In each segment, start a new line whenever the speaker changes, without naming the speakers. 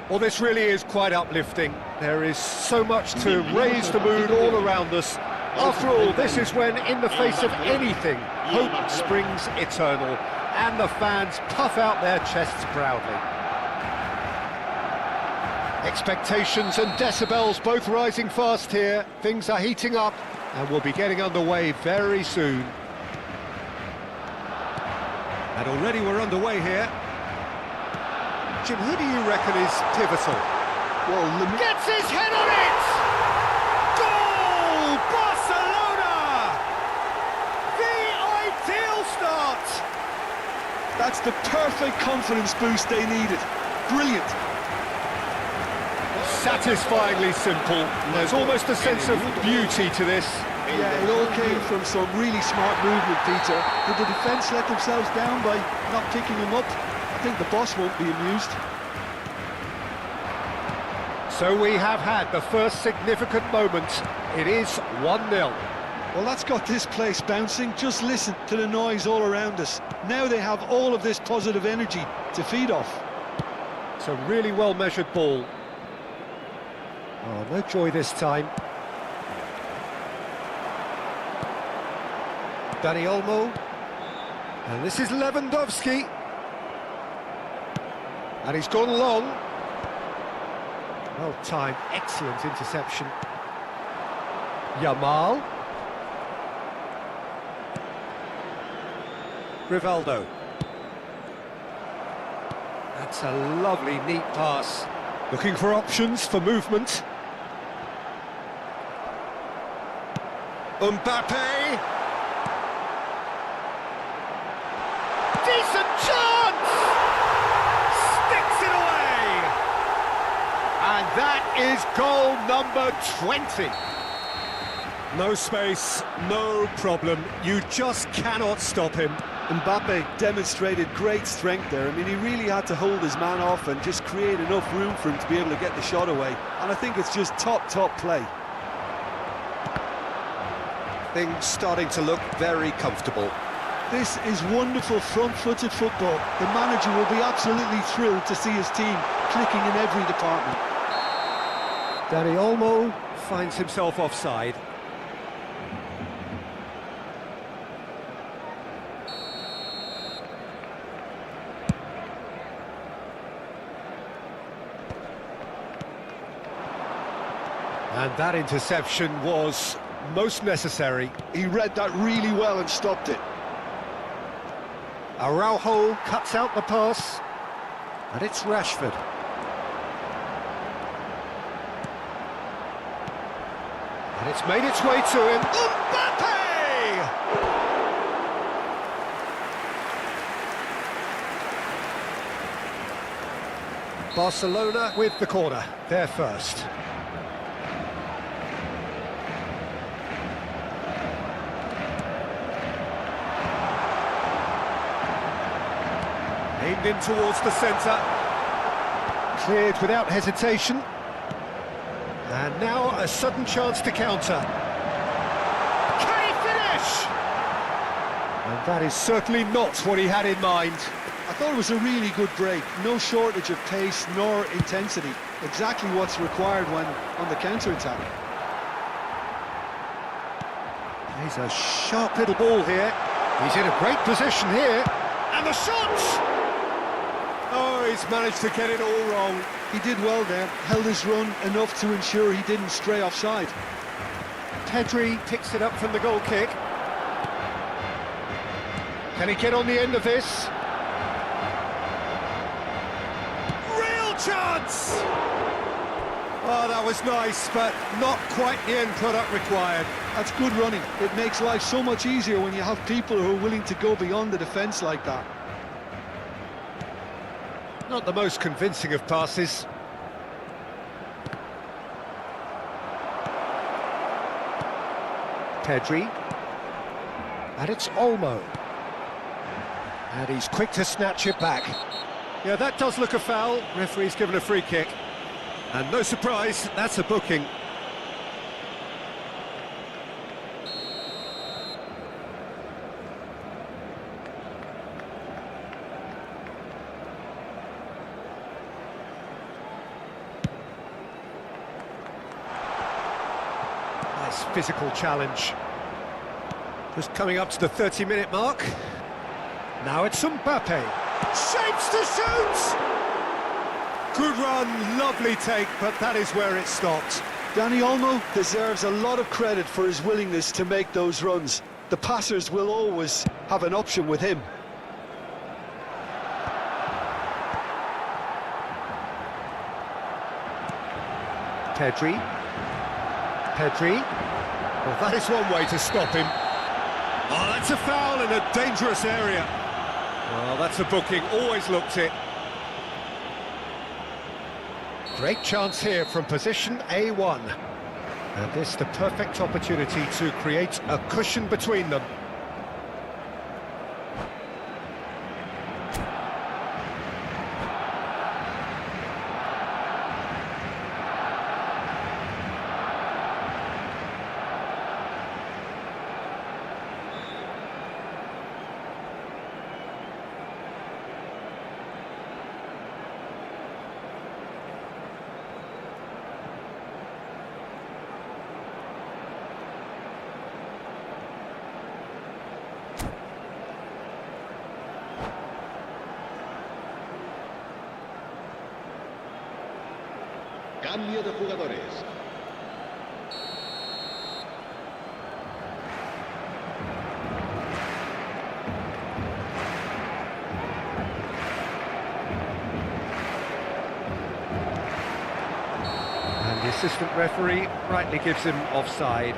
Well, this really is quite uplifting. There is so much to raise the mood all around us. After all, this is when, in the face of anything, hope springs eternal, and the fans puff out their chests proudly. Expectations and decibels both rising fast here. Things are heating up, and we'll be getting underway very soon. And already we're underway here. Jim, who do you reckon is pivotal?
Well,
gets his head on it! Goal! Barcelona! The ideal start!
that's the perfect confidence boost they needed. Brilliant.
Satisfyingly simple. There's almost a sense of beauty to this.
Yeah, it all came from some really smart movement, Peter. Did the defence let themselves down by not picking him up? I think the boss won't be amused.
So we have had the first significant moment. It is 1-0.
Well, that's got this place bouncing. Just listen to the noise all around us. Now they have all of this positive energy to feed off.
It's a really well-measured ball. Oh, no joy this time. Dani Olmo. And this is Lewandowski. And he's gone long. Well timed, excellent interception. Yamal. Rivaldo. That's a lovely, neat pass. Looking for options for movement. Mbappe. Decent chance! Sticks it away! And that is goal number 20. No space, no problem. You just cannot stop him.
Mbappe demonstrated great strength there. I mean, he really had to hold his man off and just create enough room for him to be able to get the shot away. And I think it's just top play.
Things starting to look very comfortable.
This is wonderful front-footed football. The manager will be absolutely thrilled to see his team clicking in every department.
Dani Olmo finds himself offside. And that interception was most necessary.
He read that really well and stopped it.
Araujo cuts out the pass, and it's Rashford. And it's made its way to him. Mbappe! Barcelona with the corner, they're first. Aimed in towards the centre. Cleared without hesitation. And now a sudden chance to counter. Can he finish? And that is certainly not what he had in mind.
I thought it was a really good break. No shortage of pace nor intensity. Exactly what's required when on the counter-attack.
He's a sharp little ball here. He's in a great position here. And the shot! Oh, he's managed to get it all wrong.
He did well there, held his run enough to ensure he didn't stray offside.
Pedri picks it up from the goal kick. Can he get on the end of this? Real chance! Oh, that was nice, but not quite the end product required.
That's good running. It makes life so much easier when you have people who are willing to go beyond the defence like that.
Not the most convincing of passes. Pedri. And it's Olmo. And he's quick to snatch it back. Yeah, that does look a foul. Referee's given a free kick. And no surprise, that's a booking. Nice physical challenge. Just coming up to the 30-minute mark. Now it's Mbappe. Shapes to shoot! Good run, lovely take, but that is where it stopped.
Dani Olmo deserves a lot of credit for his willingness to make those runs. The passers will always have an option with him.
Pedri. Well, that is one way to stop him. Oh, that's a foul in a dangerous area. Well, that's a booking, always looked it. Great chance here from position A1. And this the perfect opportunity to create a cushion between them.
Cambio de jugadores.
And the assistant referee rightly gives him offside.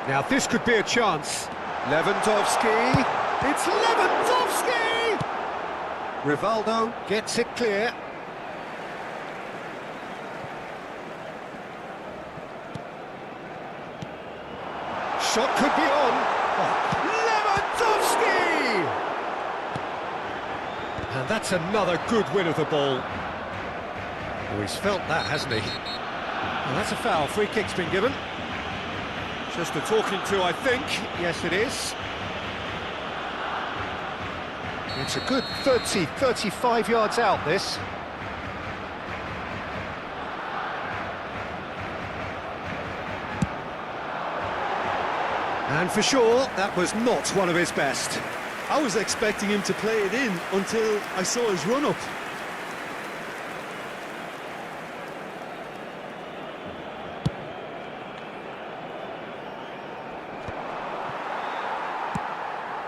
Now this could be a chance. Lewandowski. It's Lewandowski! Rivaldo gets it clear. Shot could be on. Oh, Lewandowski! And that's another good win of the ball. Oh, he's felt that, hasn't he? Well, that's a foul. Free kick's been given. Just a talking to, I think. Yes, it is. It's a good 30, 35 yards out, this. And for sure, that was not one of his best.
I was expecting him to play it in until I saw his run-up.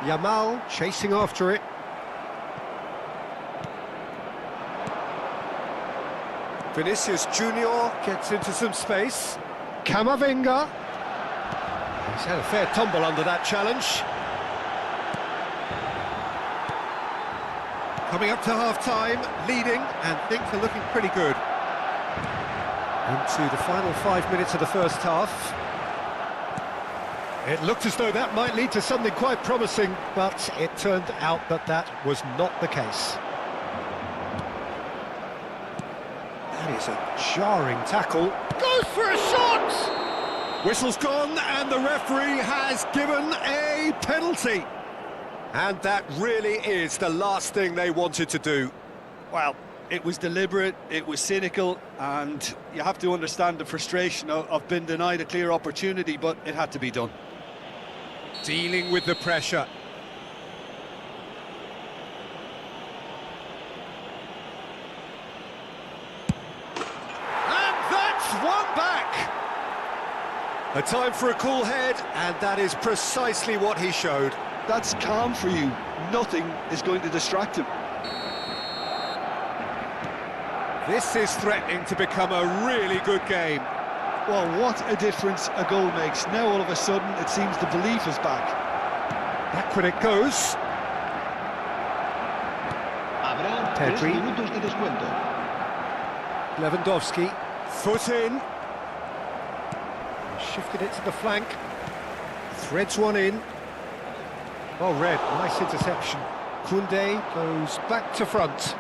Yamal chasing after it. Vinicius Junior gets into some space. Camavinga. He's had a fair tumble under that challenge. Coming up to half-time, leading, and things are looking pretty good. Into the final 5 minutes of the first half. It looked as though that might lead to something quite promising, but it turned out that that was not the case. That is a jarring tackle. Goes for a shot! Whistle's gone, and the referee has given a penalty. And that really is the last thing they wanted to do.
Well, it was deliberate, it was cynical, and you have to understand the frustration of being denied a clear opportunity, but it had to be done.
Dealing with the pressure. And that's one back! A time for a cool head, and that is precisely what he showed.
That's calm for you. Nothing is going to distract him.
This is threatening to become a really good game.
Well, what a difference a goal makes. Now all of a sudden it seems the belief is back.
Backward it goes.
Habrá 3
Pedri.
minutos de descuento.
Lewandowski, foot in. Shifted it to the flank. Threads one in. Oh, Red, nice interception. Koundé goes back to front.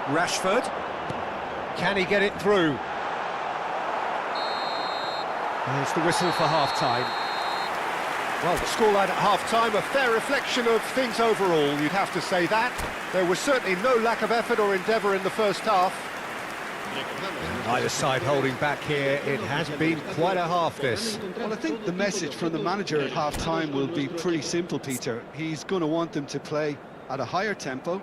Rashford. Can he get it through? There's the whistle for half-time. Well, the scoreline at half-time, a fair reflection of things overall, you'd have to say that. There was certainly no lack of effort or endeavour in the first half. Either side holding back here, it has been quite a half, this.
Well, I think the message from the manager at half-time will be pretty simple, Peter. He's going to want them to play at a higher tempo,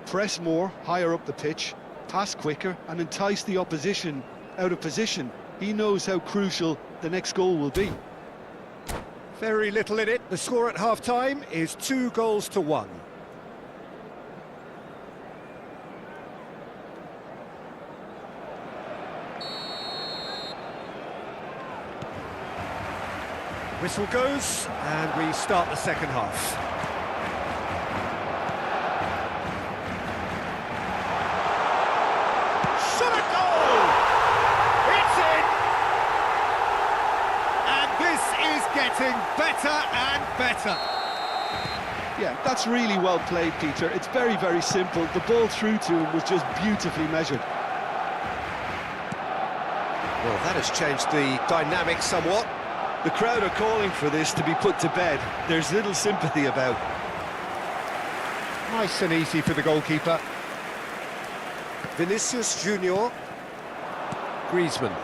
press more, higher up the pitch, pass quicker, and entice the opposition out of position. He knows how crucial the next goal will be.
Very little in it. The score at half-time is 2-1. Whistle goes, and we start the second half. Shot a goal! It's in! And this is getting better and better.
Yeah, that's really well played, Peter. It's very, very simple. The ball through to him was just beautifully measured.
Well, that has changed the dynamic somewhat.
The crowd are calling for this to be put to bed. There's little sympathy about.
Nice and easy for the goalkeeper. Vinicius Junior. Griezmann.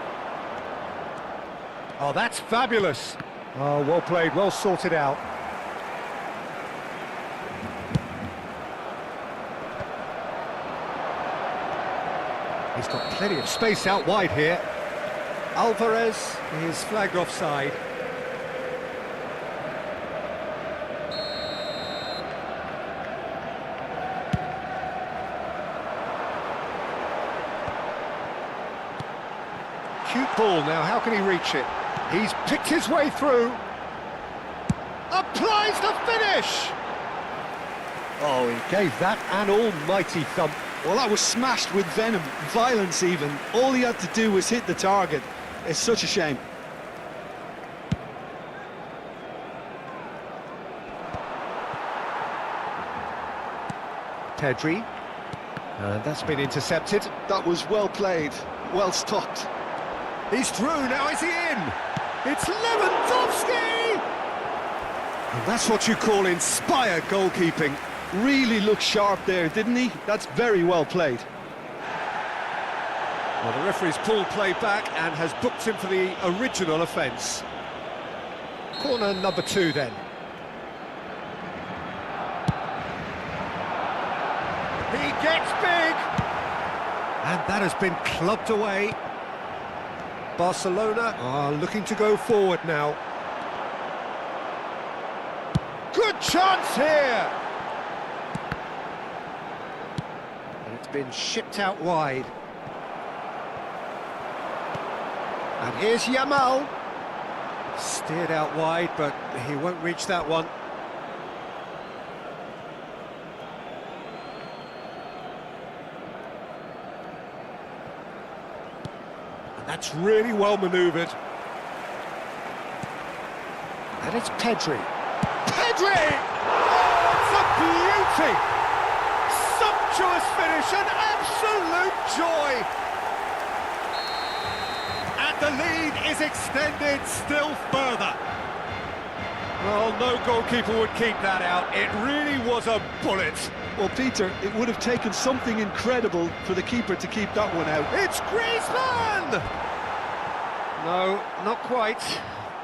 Oh, that's fabulous. Oh, well played, well sorted out. He's got plenty of space out wide here. Alvarez is flagged offside. Cute ball now, how can he reach it? He's picked his way through. Applies the finish! Oh, he gave that an almighty thump.
Well, that was smashed with venom, violence even. All he had to do was hit the target. It's such a shame.
Pedri. And that's been intercepted.
That was well played, well stopped.
He's through, now is he in? It's Lewandowski! And that's what you call inspired goalkeeping.
Really looked sharp there, didn't he? That's very well played.
Well, the referee's pulled play back and has booked him for the original offence. Corner number 2 then. He gets big! And that has been clubbed away. Barcelona are looking to go forward now. Good chance here! And it's been shipped out wide. And here's Yamal. Steered out wide, but he won't reach that one. And that's really well manoeuvred. And it's Pedri. Pedri! Oh, it's a beauty! Sumptuous finish, an absolute joy! The lead is extended still further. Well, no goalkeeper would keep that out. It really was a bullet.
Well, Peter, it would have taken something incredible for the keeper to keep that one out.
It's Griezmann! No, not quite.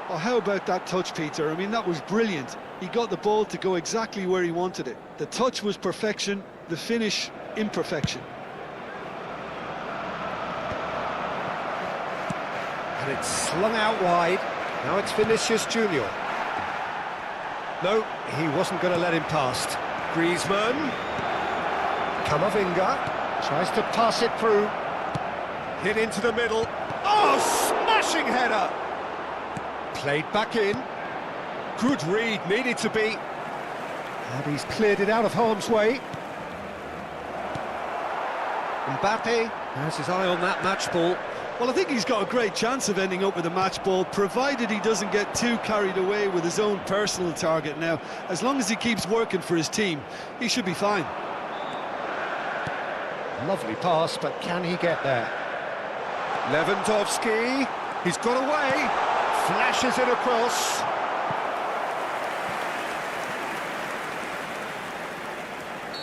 Well, how about that touch, Peter? I mean, that was brilliant. He got the ball to go exactly where he wanted it. The touch was perfection, the finish, imperfection.
And it's slung out wide. Now it's Vinicius Junior. No, he wasn't going to let him past. Griezmann. Camavinga tries to pass it through. Hit into the middle. Oh, smashing header! Played back in. Good read, needed to be. And he's cleared it out of harm's way. Mbappe has his eye on that match ball.
Well, I think he's got a great chance of ending up with a match ball, provided he doesn't get too carried away with his own personal target now. As long as he keeps working for his team, he should be fine.
Lovely pass, but can he get there? Lewandowski, he's got away. Flashes it across.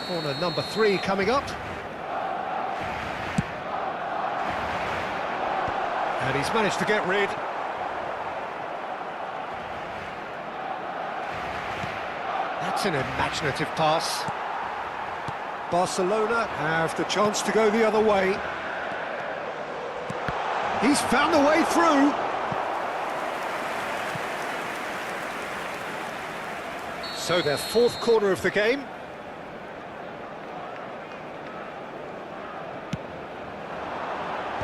Corner number 3 coming up. And he's managed to get rid. That's an imaginative pass. Barcelona have the chance to go the other way. He's found a way through. So their 4th corner of the game.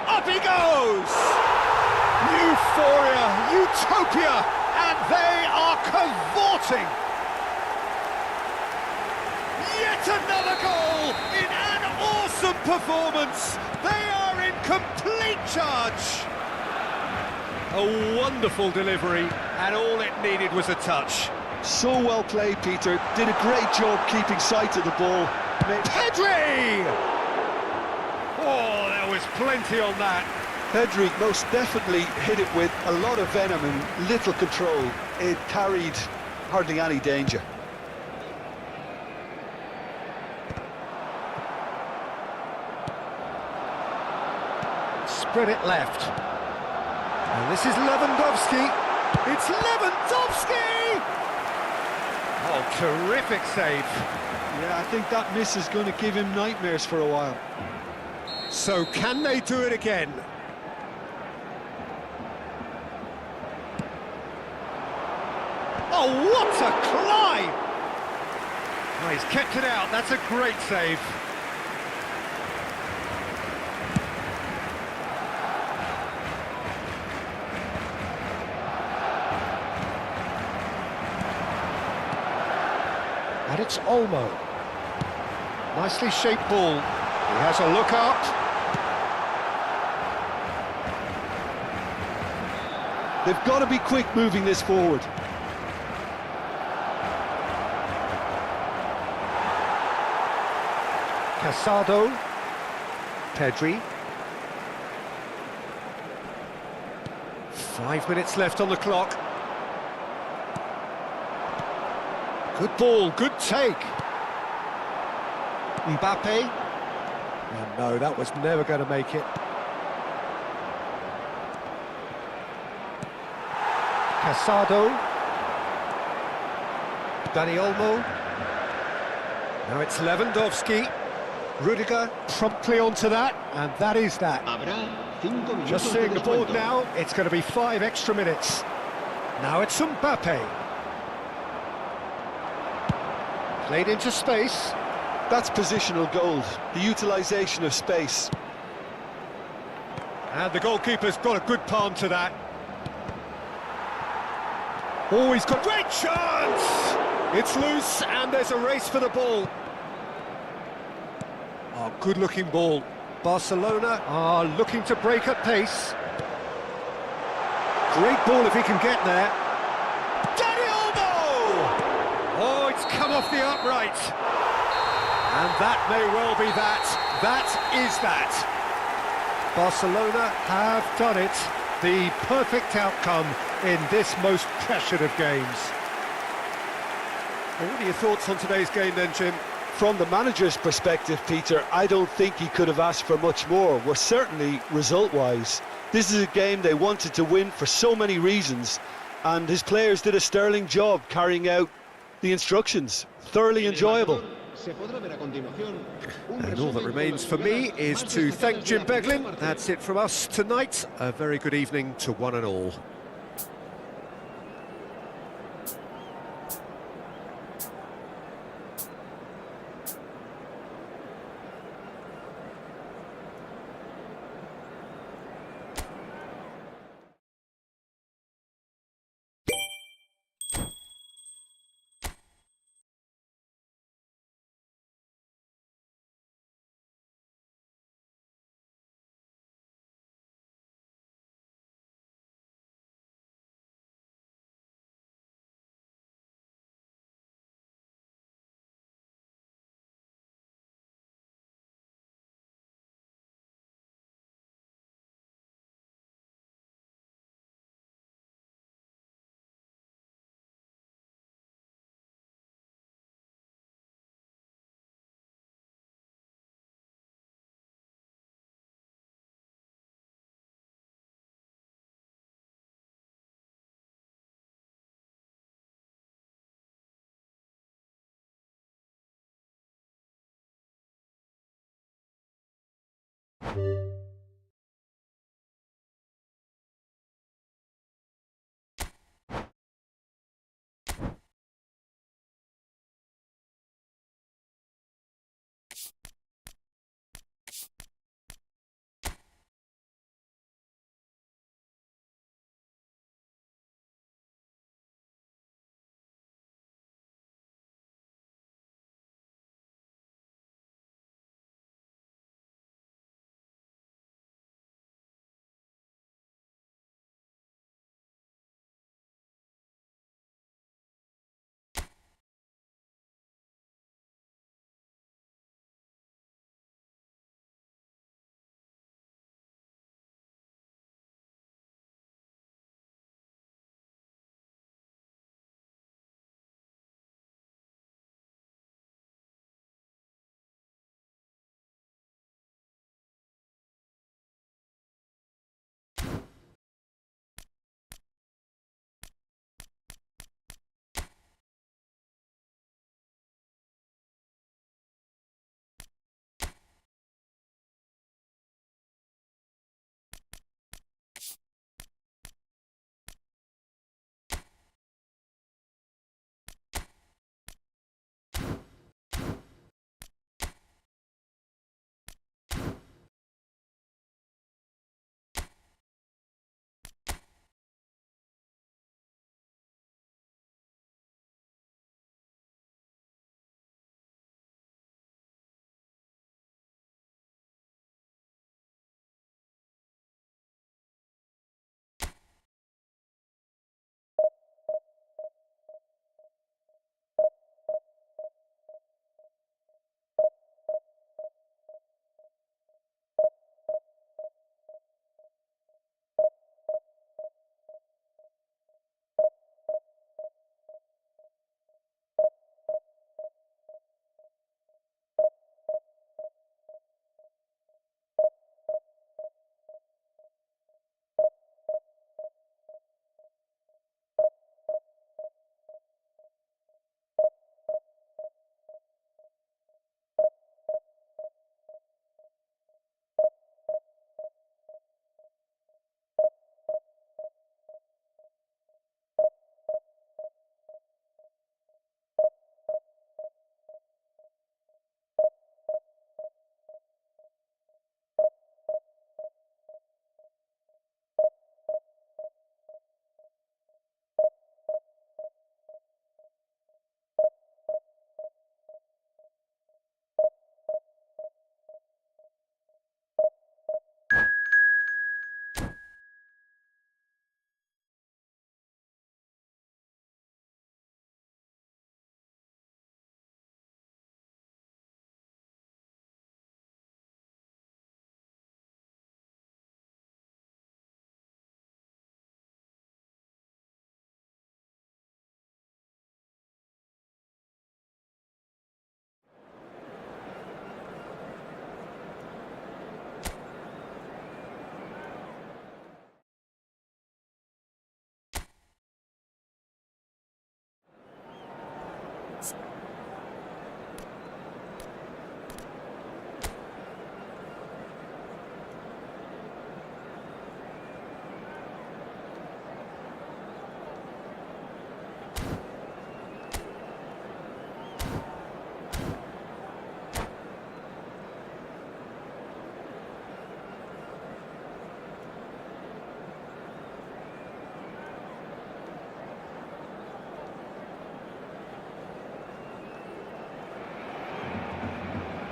Up he goes! Euphoria, utopia, and they are cavorting. Yet another goal in an awesome performance. They are in complete charge. A wonderful delivery, and all it needed was a touch.
So well played, Peter. Did a great job keeping sight of the ball.
Pedri! Oh, there was plenty on that.
Pedri most definitely hit it with a lot of venom and little control. It carried hardly any danger.
Spread it left. And this is Lewandowski. It's Lewandowski! Oh, terrific save.
Yeah, I think that miss is going to give him nightmares for a while.
So can they do it again? Oh, what a climb! Oh, he's kept it out. That's a great save. And it's Olmo. Nicely shaped ball. He has a look up.
They've got to be quick moving this forward.
Casado. Pedri. 5 minutes left on the clock. Good ball, good take. Mbappe. Oh, no, that was never going to make it. Casado. Dani Olmo. Now it's Lewandowski. Rudiger promptly onto that, and that is that. Just seeing the board now, it's going to be 5 extra minutes. Now it's Mbappe. Played into space.
That's positional gold, the utilisation of space.
And the goalkeeper's got a good palm to that. Oh, he's got great chance! It's loose, and there's a race for the ball. Oh, good-looking ball. Barcelona are looking to break at pace. Great ball if he can get there. Dani Olmo! Oh, it's come off the upright. And that may well be that. That is that. Barcelona have done it. The perfect outcome in this most pressured of games. Well, what are your thoughts on today's game then, Jim?
From the manager's perspective, Peter, I don't think he could have asked for much more. Well, certainly result-wise. This is a game they wanted to win for so many reasons, and his players did a sterling job carrying out the instructions. Thoroughly enjoyable.
And all that remains for me is to thank Jim Beglin. That's it from us tonight. A very good evening to one and all.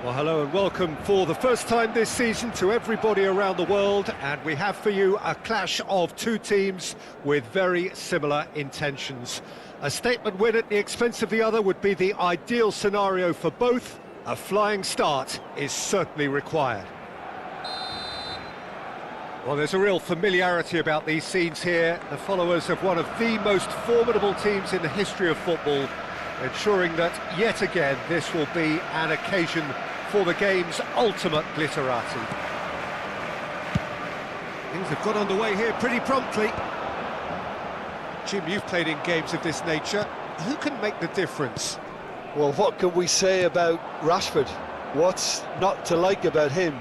Well, hello and welcome for the first time this season to everybody around the world, and we have for you a clash of two teams with very similar intentions. A statement win at the expense of the other would be the ideal scenario for both. A flying start is certainly required. Well, there's a real familiarity about these scenes here. The followers of one of the most formidable teams in the history of football, ensuring that yet again this will be an occasion for the game's ultimate glitterati. Things have got underway here pretty promptly. Jim, you've played in games of this nature. Who can make the difference?
Well, what can we say about Rashford? What's not to like about him?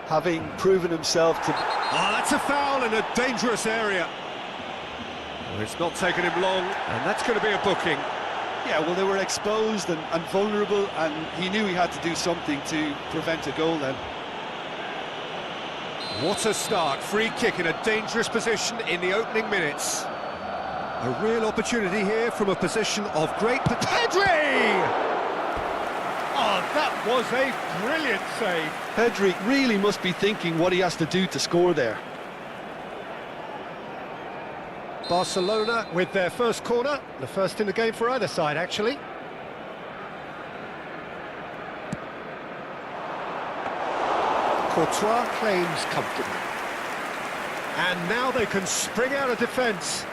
having proven himself to...
Oh, that's a foul in a dangerous area. Well, it's not taken him long, and that's going to be a booking.
Yeah, well, they were exposed and vulnerable, and he knew he had to do something to prevent a goal then.
What a start. Free kick in a dangerous position in the opening minutes. A real opportunity here from a position of great potential. Oh, that was a brilliant save.
Pedri really must be thinking what he has to do to score there.
Barcelona with their first corner, the first in the game for either side, actually. Courtois claims comfortably. And now they can spring out of defence.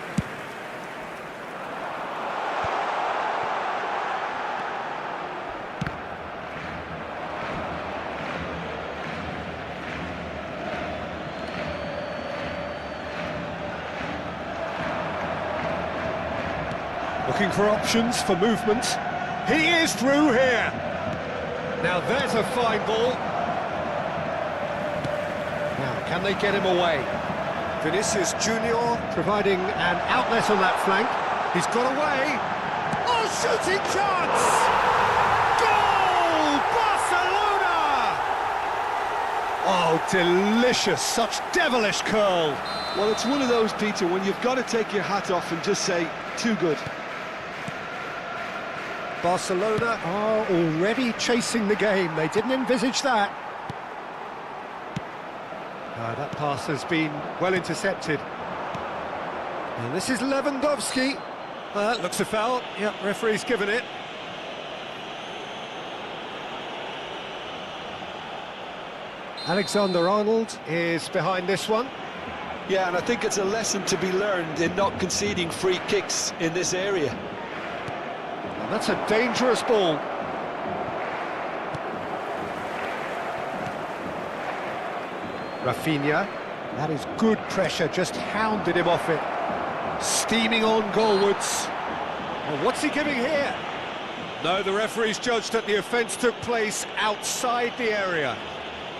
Looking for options for movement. He is through here. Now there's a fine ball. Now, can they get him away? Vinicius Junior providing an outlet on that flank. He's got away. Oh, shooting chance! Goal, Barcelona! Oh, delicious, such devilish curl.
Well, it's one of those, Peter, when you've got to take your hat off and just say, too good.
Barcelona are already chasing the game. They didn't envisage that. That pass has been well intercepted. And this is Lewandowski. Looks a foul. Yep, referee's given it. Alexander-Arnold is behind this one.
Yeah, and I think it's a lesson to be learned in not conceding free kicks in this area.
And that's a dangerous ball. Rafinha, that is good pressure, just hounded him off it. Steaming on goalwards. Well, what's he giving here? No, the referee's judged that the offence took place outside the area.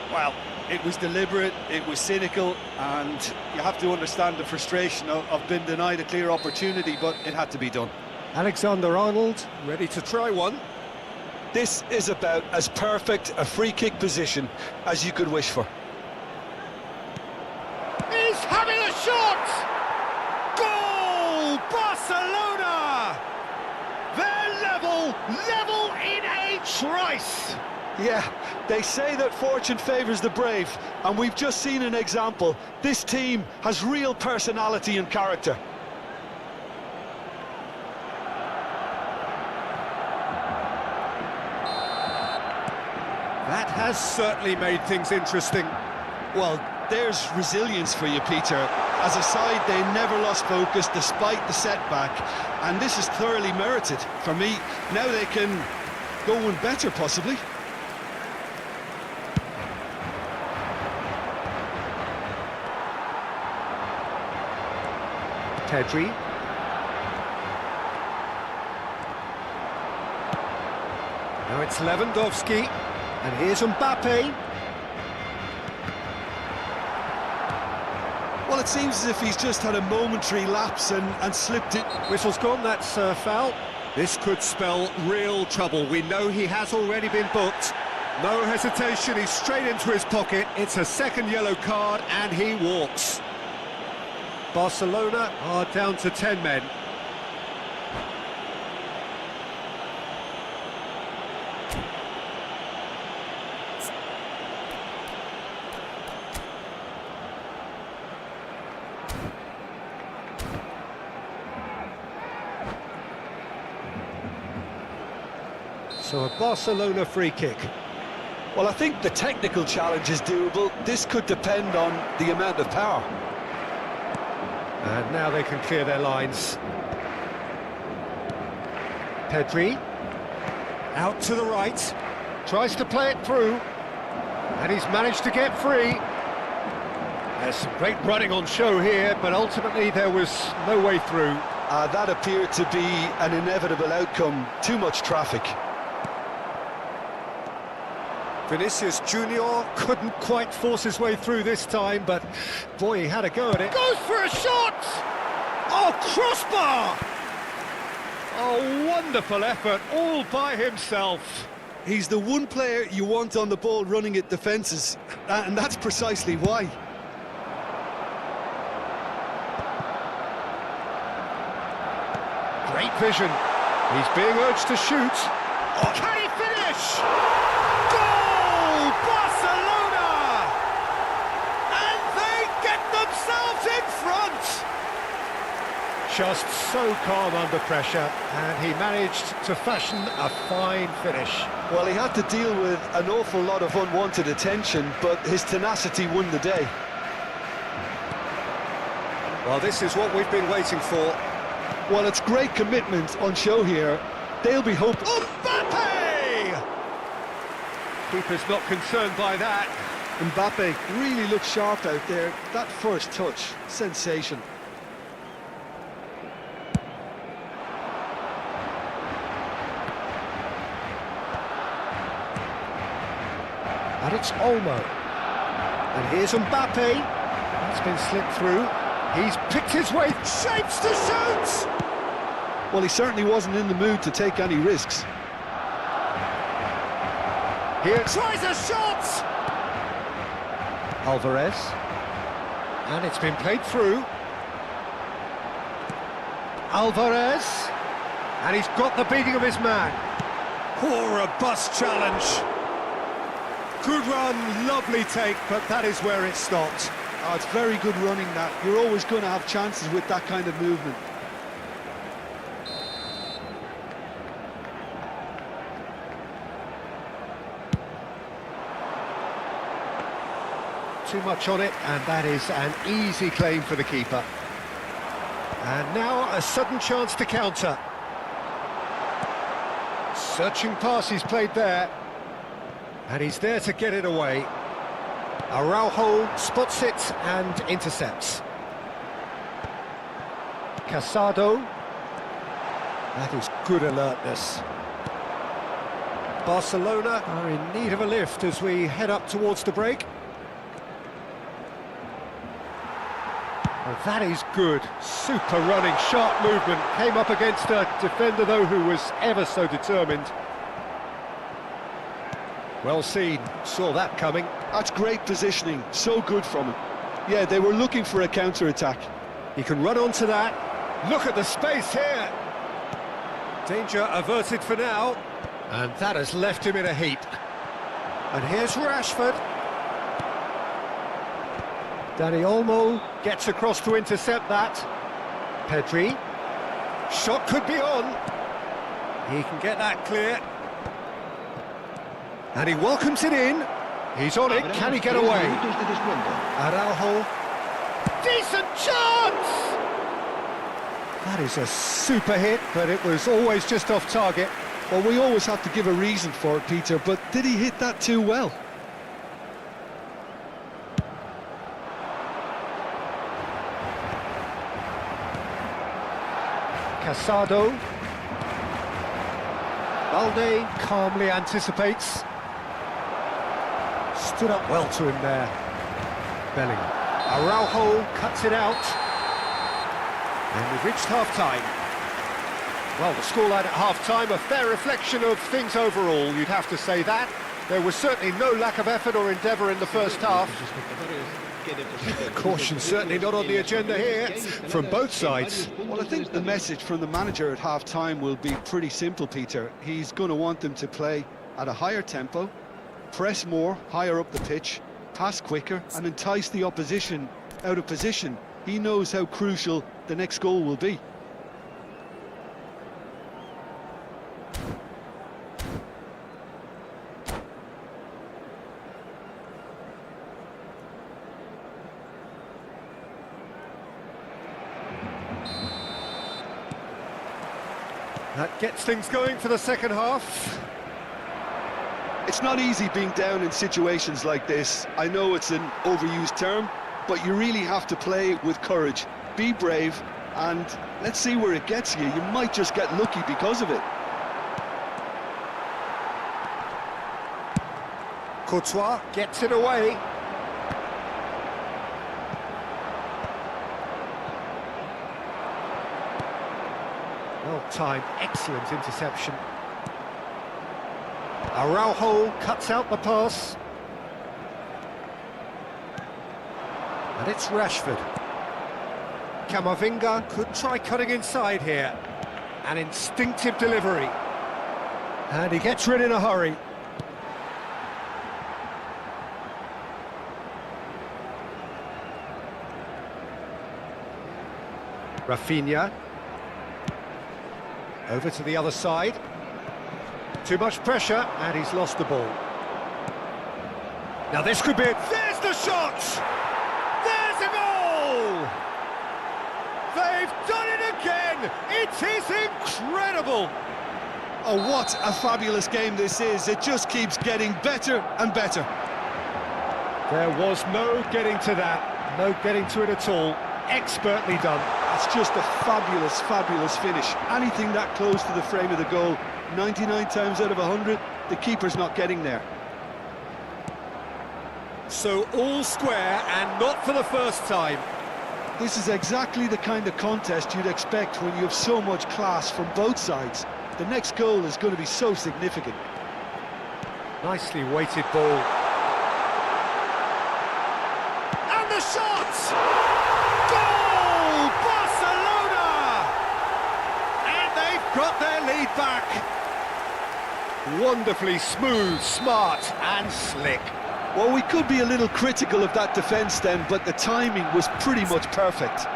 Well, it was deliberate, it was cynical, and you have to understand the frustration of being denied a clear opportunity, but it had to be done.
Alexander-Arnold, ready to try one.
This is about as perfect a free kick position as you could wish for.
He's having a shot! Goal! Barcelona! They're level in a trice!
Yeah, they say that fortune favours the brave, and we've just seen an example. This team has real personality and character.
That has certainly made things interesting.
Well, there's resilience for you, Peter. As a side, they never lost focus despite the setback, and this is thoroughly merited. For me, now they can go one better, possibly.
Pedri. Now it's Lewandowski, and here's Mbappe.
Well, it seems as if he's just had a momentary lapse and slipped it.
Whistle's gone, that's foul. This could spell real trouble. We know he has already been booked. No hesitation, he's straight into his pocket. It's a second yellow card, and he walks. Barcelona are down to 10 men. So a Barcelona free kick.
Well, I think the technical challenge is doable. This could depend on the amount of power.
And now they can clear their lines. Pedri, out to the right, tries to play it through, and he's managed to get free. There's some great running on show here, but ultimately there was no way through.
That appeared to be an inevitable outcome. Too much traffic.
Vinicius Junior couldn't quite force his way through this time, but boy, he had a go at it. Goes for a shot! Oh, crossbar! Oh, wonderful effort, all by himself.
He's the one player you want on the ball running at defences, and that's precisely why.
Great vision. He's being urged to shoot. Oh, can he finish? Goal! Barcelona! And they get themselves in front! Just so calm under pressure, and he managed to fashion a fine finish.
Well, he had to deal with an awful lot of unwanted attention, but his tenacity won the day.
Well, this is what we've been waiting for.
Well, it's great commitment on show here. They'll be hoping...
Mbappe! Keeper's not concerned by that.
Mbappe really looked sharp out there. That first touch, sensation.
And it's Olmo. And here's Mbappe. He's been slipped through. He's picked his way, shapes to shoot!
Well, he certainly wasn't in the mood to take any risks.
Here tries a shot! Alvarez. And it's been played through. Alvarez. And he's got the beating of his man. Poor robust challenge. Good run, lovely take, but that is where it stopped.
Oh, it's very good running that. You're always going to have chances with that kind of movement.
Too much on it, and that is an easy claim for the keeper. And now a sudden chance to counter. Searching pass he's played there. And he's there to get it away. Araujo spots it and intercepts. Casado. That is good alertness. Barcelona are in need of a lift as we head up towards the break. Well, that is good. Super running, sharp movement. Came up against a defender, though, who was ever so determined. Well seen, saw that coming.
That's great positioning, so good from him. Yeah, they were looking for a counter-attack.
He can run onto that. Look at the space here. Danger averted for now. And that has left him in a heap. And here's Rashford. Dani Olmo gets across to intercept that. Pedri. Shot could be on. He can get that clear. And he welcomes it in. He's on it. Can he get away? Araujo. Decent chance! That is a super hit, but it was always just off target.
Well, we always have to give a reason for it, Peter, but did he hit that too well?
Casado. Balde calmly anticipates. Stood up well to him there. Bellingham. Araujo cuts it out. And we've reached half-time. Well, the scoreline at half-time, a fair reflection of things overall, you'd have to say that. There was certainly no lack of effort or endeavour in the first half. Caution certainly not on the agenda here, from both sides.
Well, I think the message from the manager at half-time will be pretty simple, Peter. He's going to want them to play at a higher tempo, press more, higher up the pitch, pass quicker, and entice the opposition out of position. He knows how crucial the next goal will be.
That gets things going for the second half.
It's not easy being down in situations like this. I know it's an overused term, but you really have to play with courage. Be brave, and let's see where it gets you. You might just get lucky because of it.
Courtois gets it away. Well-timed, excellent interception. Araujo cuts out the pass. And it's Rashford. Camavinga could try cutting inside here. An instinctive delivery. And he gets rid in a hurry. Rafinha. Over to the other side. Too much pressure, and he's lost the ball. Now this could be it. There's the shot! There's a goal! They've done it again! It is incredible!
Oh, what a fabulous game this is. It just keeps getting better and better.
There was no getting to that, no getting to it at all. Expertly done.
That's just a fabulous, fabulous finish. Anything that close to the frame of the goal, 99 times out of 100, the keeper's not getting there.
So all square, and not for the first time.
This is exactly the kind of contest you'd expect when you have so much class from both sides. The next goal is going to be so significant.
Nicely weighted ball. And the shot! Goal! Barcelona! And they've got their lead back. Wonderfully smooth, smart and slick.
Well, we could be a little critical of that defence then, but the timing was pretty much perfect.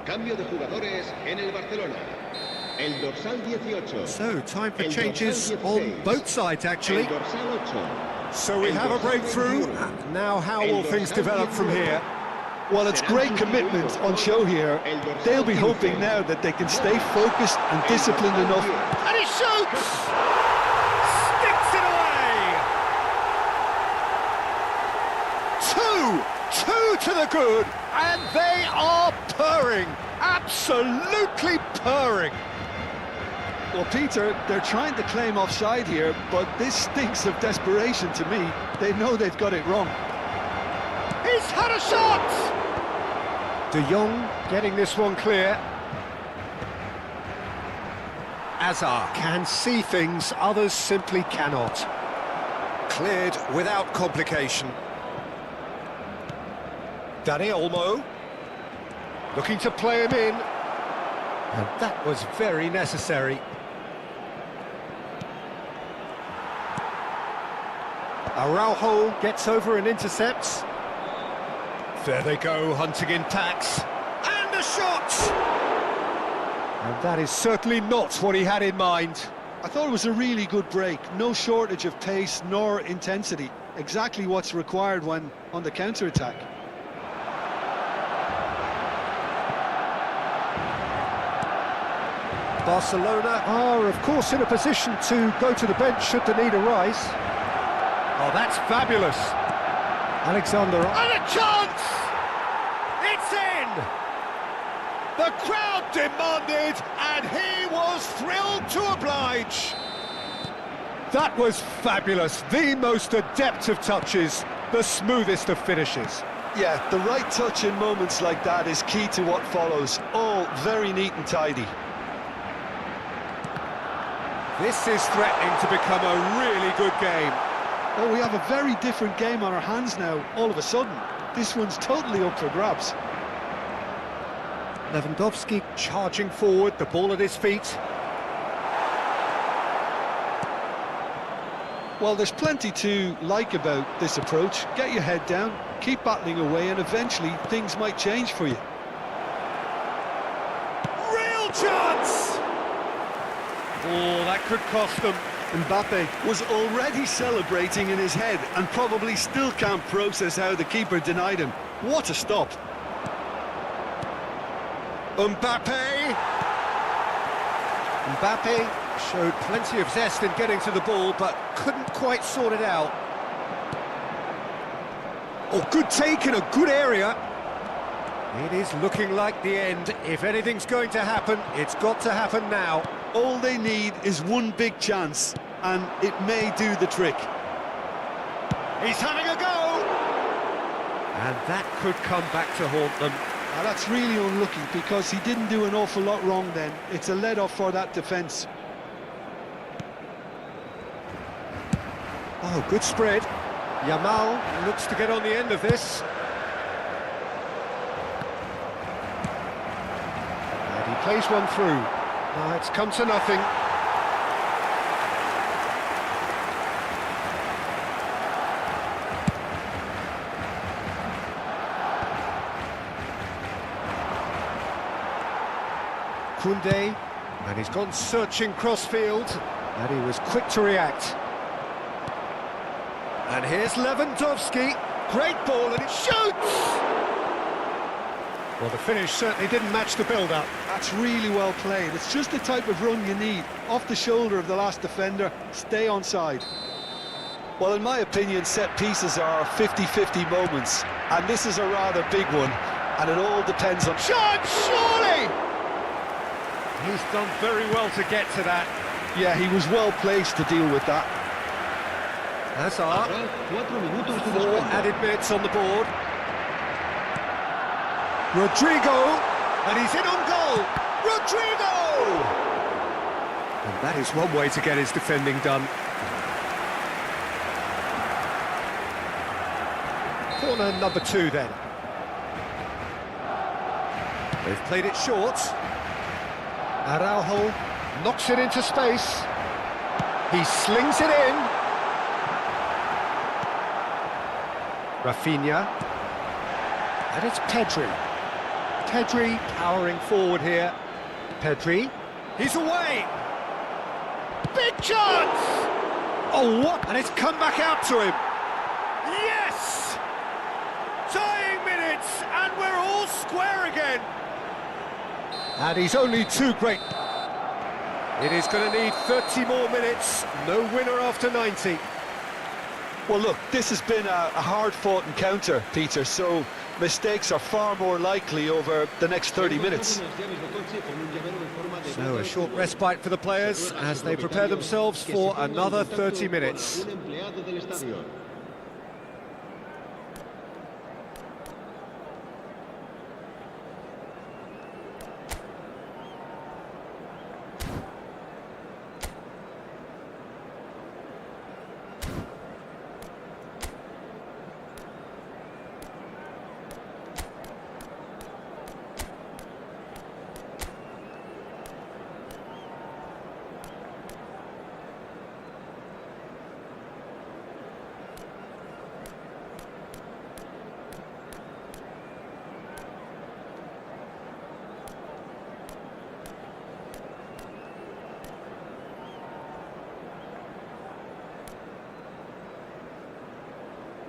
Cambio de jugadores en el Barcelona. El dorsal 18.
So, time for changes on both sides, actually.
El dorsal 8.
So we have a breakthrough. Now how will things develop from here?
Well, it's great commitment on show here. They'll be hoping now that they can stay focused and disciplined enough.
And he shoots! Sticks it away! Two to the good, and they are purring. Absolutely purring.
Well, Peter, they're trying to claim offside here, but this stinks of desperation to me. They know they've got it wrong.
He's had a shot! De Jong getting this one clear. Azar can see things others simply cannot. Cleared without complication. Dani Olmo looking to play him in. And that was very necessary. Araujo gets over and intercepts. There they go, hunting in packs. And a shot! And that is certainly not what he had in mind.
I thought it was a really good break. No shortage of pace nor intensity. Exactly what's required when on the counter-attack.
Barcelona are, of course, in a position to go to the bench should the need arise. Oh, that's fabulous. Alexander. And a chance! It's in! The crowd demanded, and he was thrilled to oblige. That was fabulous. The most adept of touches, the smoothest of finishes.
Yeah, the right touch in moments like that is key to what follows. All very neat and tidy.
This is threatening to become a really good game.
Oh, we have a very different game on our hands now, all of a sudden. This one's totally up for grabs.
Lewandowski charging forward, the ball at his feet.
Well, there's plenty to like about this approach. Get your head down, keep battling away, and eventually things might change for you.
Real chance! Oh, that could cost them.
Mbappe was already celebrating in his head and probably still can't process how the keeper denied him. What a stop!
Mbappe showed plenty of zest in getting to the ball, but couldn't quite sort it out. Oh, good take in a good area. It is looking like the end. If anything's going to happen, it's got to happen now.
All they need is one big chance, and it may do the trick.
He's having a go! And that could come back to haunt them.
Now that's really unlucky, because he didn't do an awful lot wrong then. It's a let-off for that defence.
Oh, good spread. Yamal looks to get on the end of this. And he plays one through. Now it's come to nothing. Koundé, and he's gone searching crossfield, and he was quick to react. And here's Lewandowski, great ball, and it shoots! Well, the finish certainly didn't match the build-up.
That's really well played. It's just the type of run you need. Off the shoulder of the last defender, stay onside. Well, in my opinion, set pieces are 50-50 moments, and this is a rather big one, and it all depends on...
Shot, surely! He's done very well to get to that.
Yeah, he was well placed to deal with that.
That's art. 4 added minutes on the board. Rodrigo, and he's in on goal. Rodrigo! And that is one way to get his defending done. Corner number 2 then. They've played it short. Araujo knocks it into space. He slings it in. Rafinha. And it's Pedri. Pedri powering forward here. Pedri. He's away. Big chance! Oh, what? And it's come back out to him. Yes! Tying minutes, and we're all square again. And he's only too great. It is going to need 30 more minutes. No winner after 90.
Well, look, this has been a hard-fought encounter, Peter, so mistakes are far more likely over the next 30 minutes.
So a short respite for the players as they prepare themselves for another 30 minutes.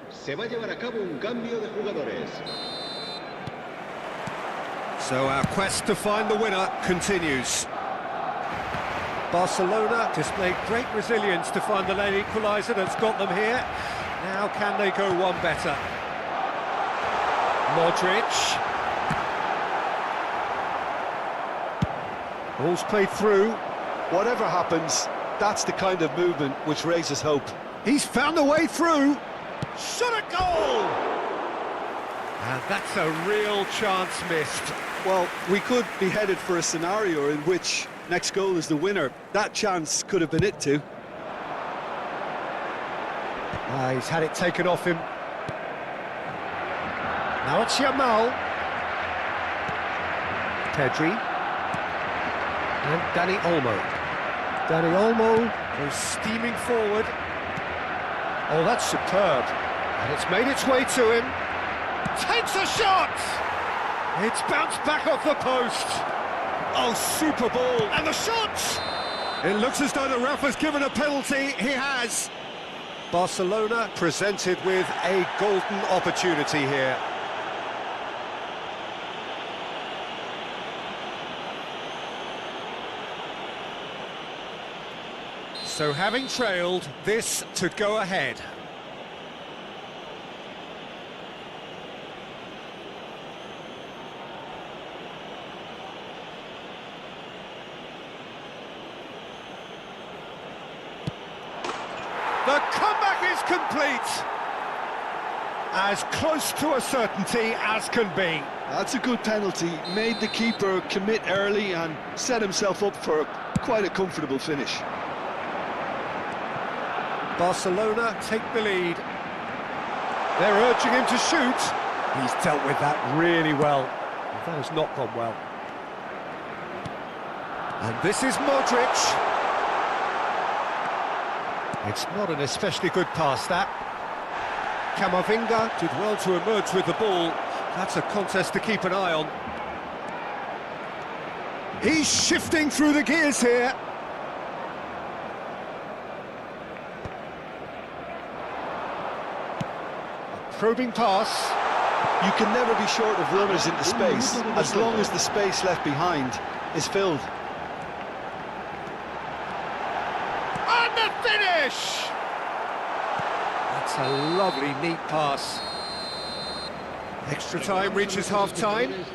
Se va a llevar a cabo un cambio de jugadores.
So our quest to find the winner continues. Barcelona displayed great resilience to find the late equaliser that's got them here. Now can they go one better? Modric. Ball's played through.
Whatever happens, that's the kind of movement which raises hope.
He's found a way through. Shot a goal! And that's a real chance missed.
Well, we could be headed for a scenario in which next goal is the winner. That chance could have been it too.
He's had it taken off him. Now it's Yamal. Pedri. And Dani Olmo. Dani Olmo goes steaming forward. Oh, that's superb. And it's made its way to him. Takes a shot! It's bounced back off the post. Oh, super ball. And the shot! It looks as though the ref has given a penalty. He has. Barcelona presented with a golden opportunity here. So having trailed, this to go ahead. The comeback is complete. As close to a certainty as can be.
That's a good penalty. Made the keeper commit early and set himself up for quite a comfortable finish.
Barcelona take the lead. They're urging him to shoot. He's dealt with that really well. That has not gone well. And this is Modric. It's not an especially good pass, that. Camavinga did well to emerge with the ball. That's a contest to keep an eye on. He's shifting through the gears here. Probing pass.
You can never be short of runners into space, as long as the space left behind is filled.
And the finish! That's a lovely, neat pass. Extra time reaches half-time.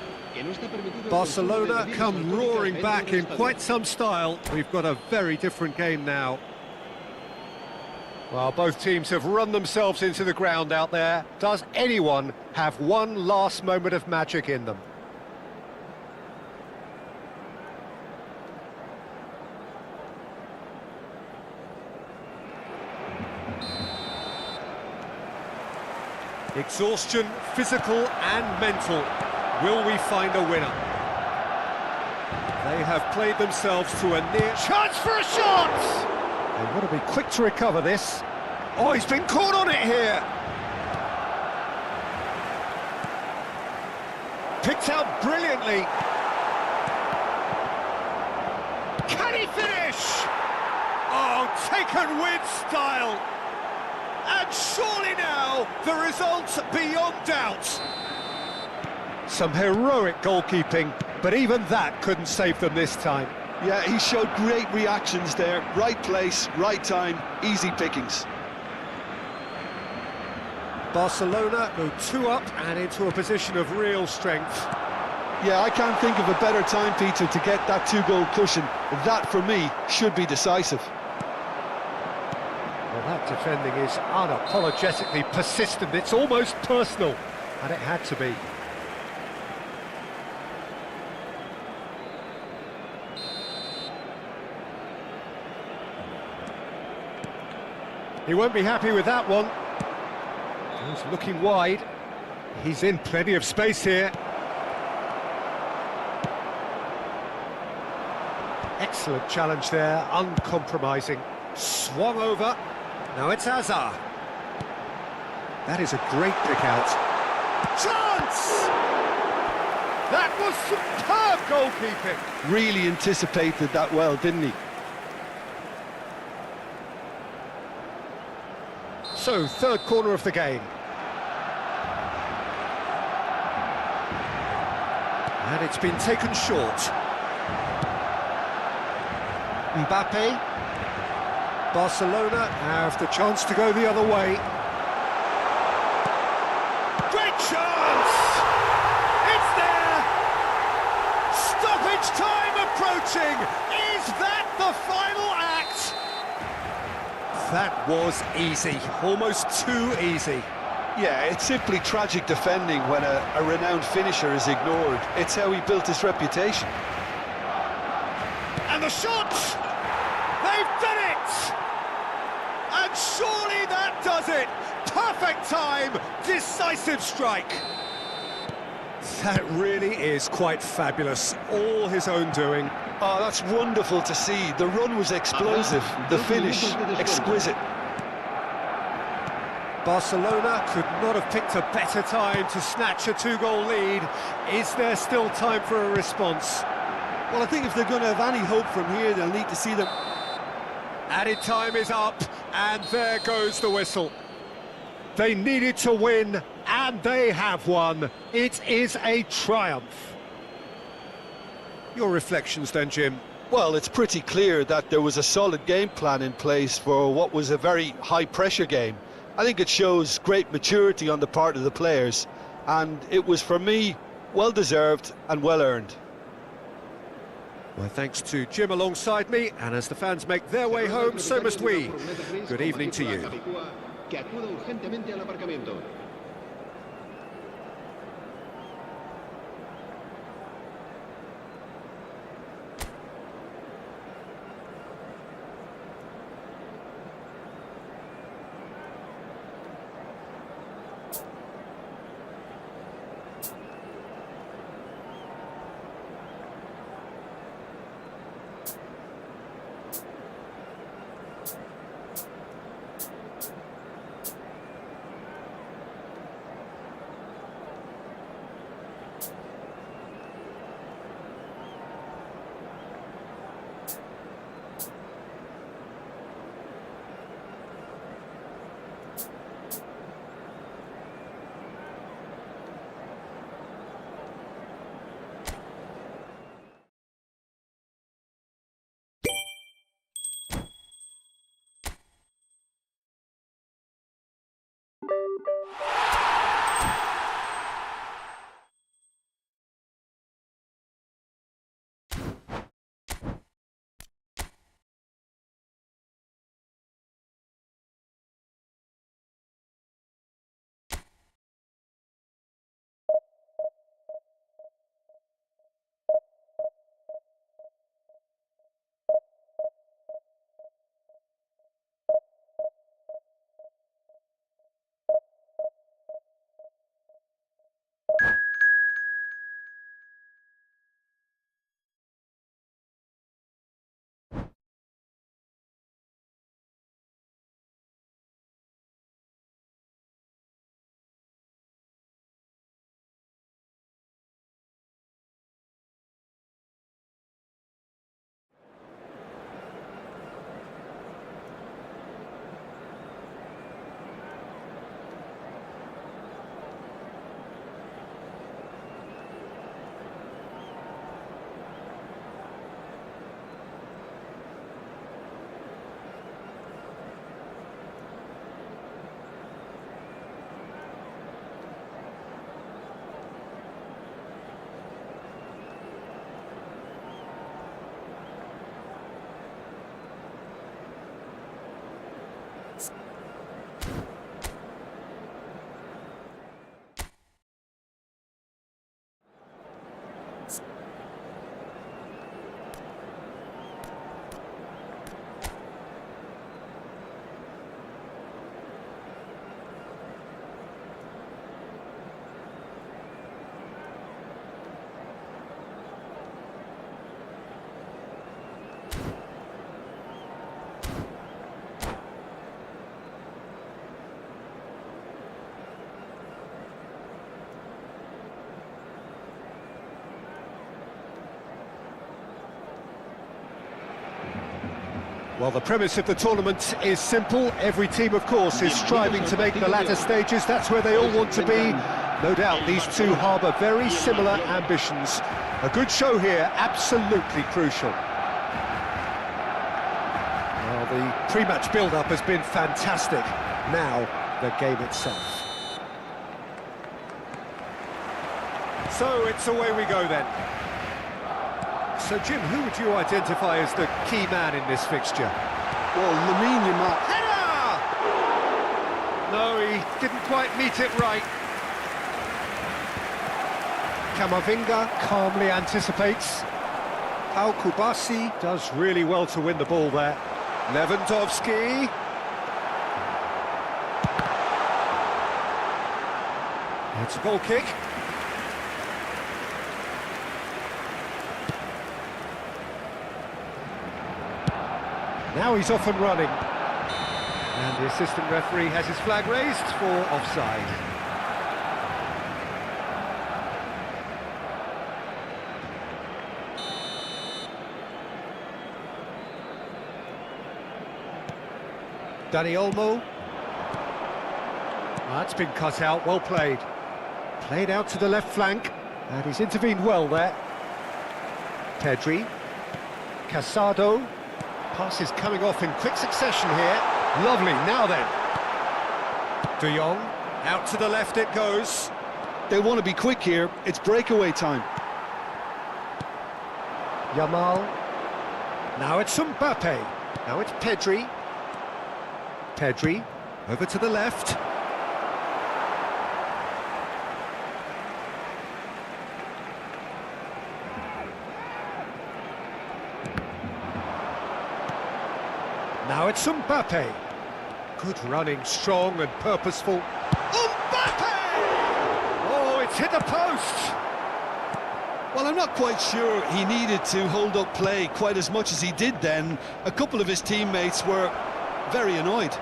Barcelona come roaring back in quite some style. We've got a very different game now. Well, both teams have run themselves into the ground out there. Does anyone have one last moment of magic in them? Exhaustion, physical and mental. Will we find a winner? They have played themselves to a near chance for a shot! They've got to be quick to recover this. Oh, he's been caught on it here. Picked out brilliantly. Can he finish? Oh, taken with style. And surely now, the result's beyond doubt. Some heroic goalkeeping, but even that couldn't save them this time.
Yeah, he showed great reactions there. Right place, right time, easy pickings.
Barcelona go 2 up and into a position of real strength.
Yeah, I can't think of a better time, Peter, to get that 2-goal cushion. That, for me, should be decisive.
Well, that defending is unapologetically persistent. It's almost personal, and it had to be. He won't be happy with that one. He's looking wide. He's in plenty of space here. Excellent challenge there, uncompromising. Swung over. Now it's Hazard. That is a great pick out. Chance! That was superb goalkeeping.
Really anticipated that well, didn't he?
So, third corner of the game. And it's been taken short. Mbappe. Barcelona have the chance to go the other way. Great chance! It's there! Stoppage time approaching! Is that the final act? That was easy, almost too easy.
Yeah, it's simply tragic defending when a renowned finisher is ignored. It's how he built his reputation.
And the shot! They've done it! And surely that does it! Perfect time, decisive strike. That really is quite fabulous. All his own doing.
Oh, that's wonderful to see. The run was explosive, the finish exquisite.
Barcelona could not have picked a better time to snatch a two-goal lead. Is there still time for a response?
Well, I think if they're going to have any hope from here, they'll need to see them.
Added time is up, and there goes the whistle. They needed to win, and they have won. It is a triumph. Your reflections then, Jim?
Well, it's pretty clear that there was a solid game plan in place for what was a very high-pressure game. I think it shows great maturity on the part of the players, and it was, for me, well-deserved and well-earned.
Well, thanks to Jim alongside me, and as the fans make their way home, so must we. Good evening to you.
Que acuda urgentemente al aparcamiento.
Well, the premise of the tournament is simple. Every team, of course, is striving to make the latter stages. That's where they all want to be. No doubt these two harbour very similar ambitions. A good show here, absolutely crucial. Well, the pre-match build-up has been fantastic. Now, the game itself. So, it's away we go then. So, Jim, who would you identify as the key man in this fixture?
Well, Lamine Yamal.
Header! No, he didn't quite meet it right. Camavinga calmly anticipates. Pau Kubasi does really well to win the ball there. Lewandowski. It's a goal kick. Now he's off and running. And the assistant referee has his flag raised for offside. Dani Olmo. That's been cut out, well played. Played out to the left flank, and he's intervened well there. Pedri. Casado. Passes coming off in quick succession here. Lovely, now then. De Jong, out to the left it goes.
They want to be quick here, it's breakaway time.
Yamal. Now it's Mbappe. Now it's Pedri. Pedri, over to the left. Now it's Mbappe. Good running, strong and purposeful. Mbappe! Oh, it's hit the post!
Well, I'm not quite sure he needed to hold up play quite as much as he did then. A couple of his teammates were very annoyed.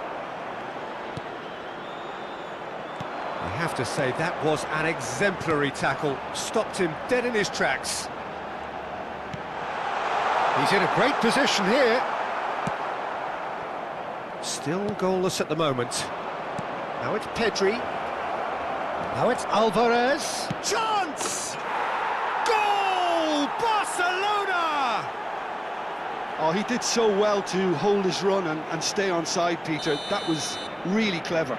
I have to say, that was an exemplary tackle. Stopped him dead in his tracks. He's in a great position here. Still goalless at the moment. Now it's Pedri. Now it's Alvarez. Chance! Goal! Barcelona!
Oh, he did so well to hold his run and stay on side, Peter. That was really clever.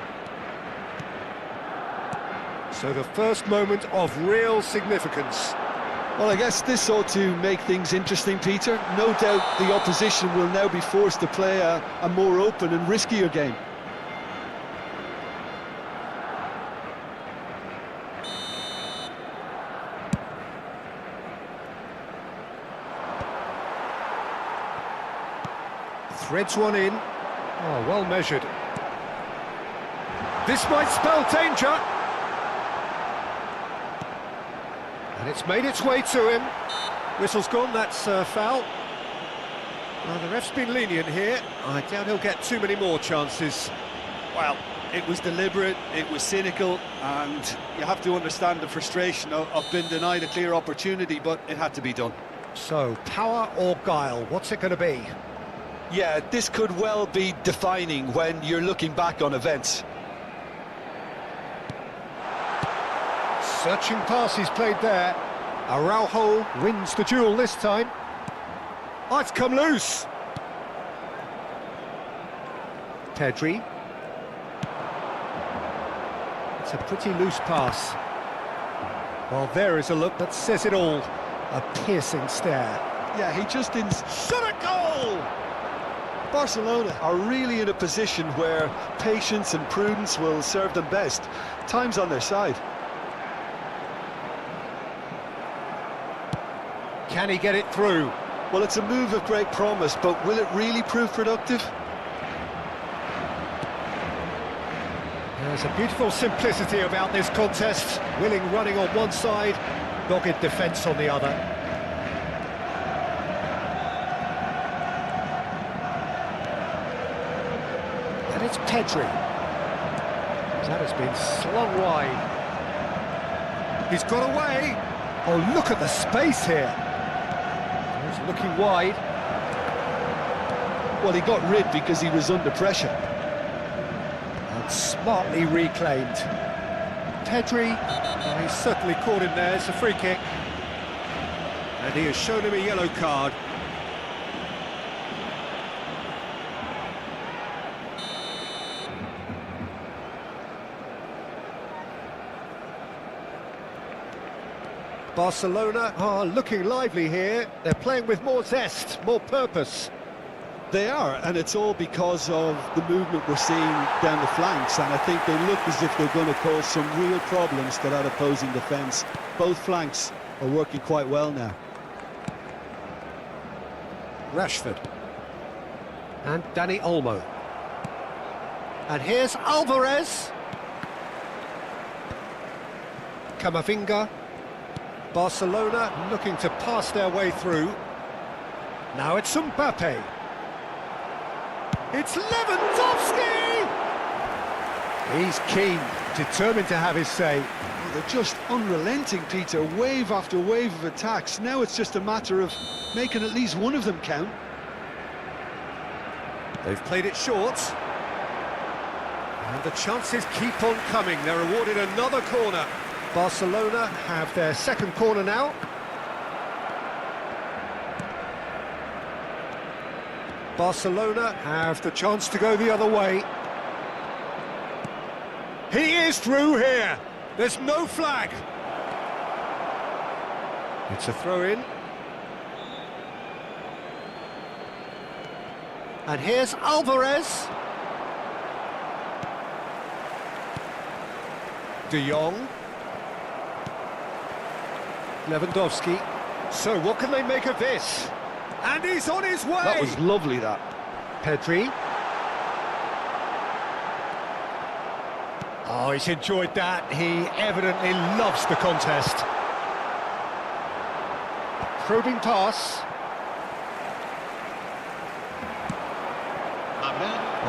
So the first moment of real significance.
Well, I guess this ought to make things interesting, Peter. No doubt the opposition will now be forced to play a more open and riskier game.
Threads one in. Oh, well measured. This might spell danger. And it's made its way to him. Whistle's gone, that's foul. Well, the ref's been lenient here. I doubt he'll get too many more chances.
Well, it was deliberate, it was cynical, and you have to understand the frustration of being denied a clear opportunity, but it had to be done.
So, power or guile, what's it going to be?
Yeah, this could well be defining when you're looking back on events.
Searching pass he's played there. Araujo wins the duel this time. Oh, it's come loose. Pedri. It's a pretty loose pass. Well, there is a look that says it all. A piercing stare.
Yeah, he just didn't... Shot a goal! Barcelona are really in a position where patience and prudence will serve them best. Time's on their side.
Can he get it through?
Well, it's a move of great promise, but will it really prove productive?
There's a beautiful simplicity about this contest. Willing running on one side, dogged defence on the other. And it's Pedri. That has been slung wide. He's got away. Oh, look at the space here. He's looking wide.
Well, he got rid because he was under pressure.
And smartly reclaimed. Pedri, well, he's certainly caught him there. It's a free kick. And he has shown him a yellow card. Barcelona are looking lively here. They're playing with more zest, more purpose.
They are, and it's all because of the movement we're seeing down the flanks, and I think they look as if they're going to cause some real problems to that opposing defence. Both flanks are working quite well now.
Rashford. And Dani Olmo. And here's Alvarez. Camavinga. Barcelona looking to pass their way through. Now it's Mbappe. It's Lewandowski! He's keen, determined to have his say.
Well, they're just unrelenting, Peter. Wave after wave of attacks. Now it's just a matter of making at least one of them count.
They've played it short. And the chances keep on coming. They're awarded another corner. Barcelona have their second corner now. Barcelona have the chance to go the other way. He is through here. There's no flag. It's a throw-in. And here's Alvarez. De Jong. Lewandowski. So what can they make of this? And he's on his way!
That was lovely, that.
Pedri. Oh, he's enjoyed that. He evidently loves the contest. Probing pass.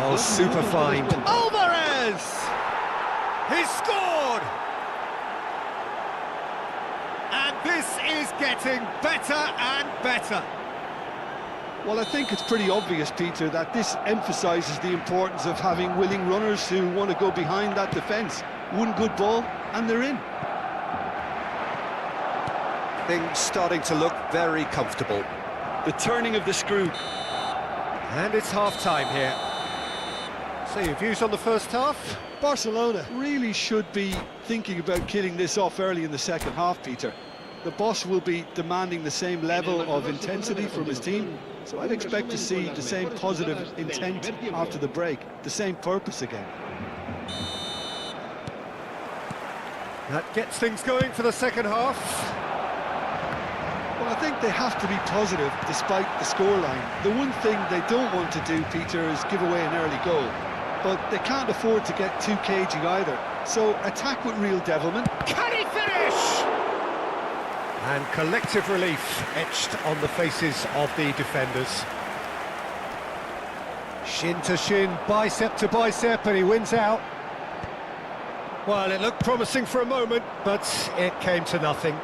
Oh, super find. Alvarez! He scored! And this is getting better and better.
Well, I think it's pretty obvious, Peter, that this emphasises the importance of having willing runners who want to go behind that defence. One good ball, and they're in.
Things starting to look very comfortable.
The turning of the screw.
And it's half-time here. So your views on the first half?
Barcelona really should be thinking about killing this off early in the second half, Peter. The boss will be demanding the same level of intensity from his team, so I'd expect to see the same positive intent after the break, the same purpose again.
That gets things going for the second half.
Well, I think they have to be positive despite the scoreline. The one thing they don't want to do, Peter, is give away an early goal. But they can't afford to get too cagey either. So attack with real devilment.
Can he finish? And collective relief etched on the faces of the defenders. Shin to shin, bicep to bicep, and he wins out. Well, it looked promising for a moment, but it came to nothing.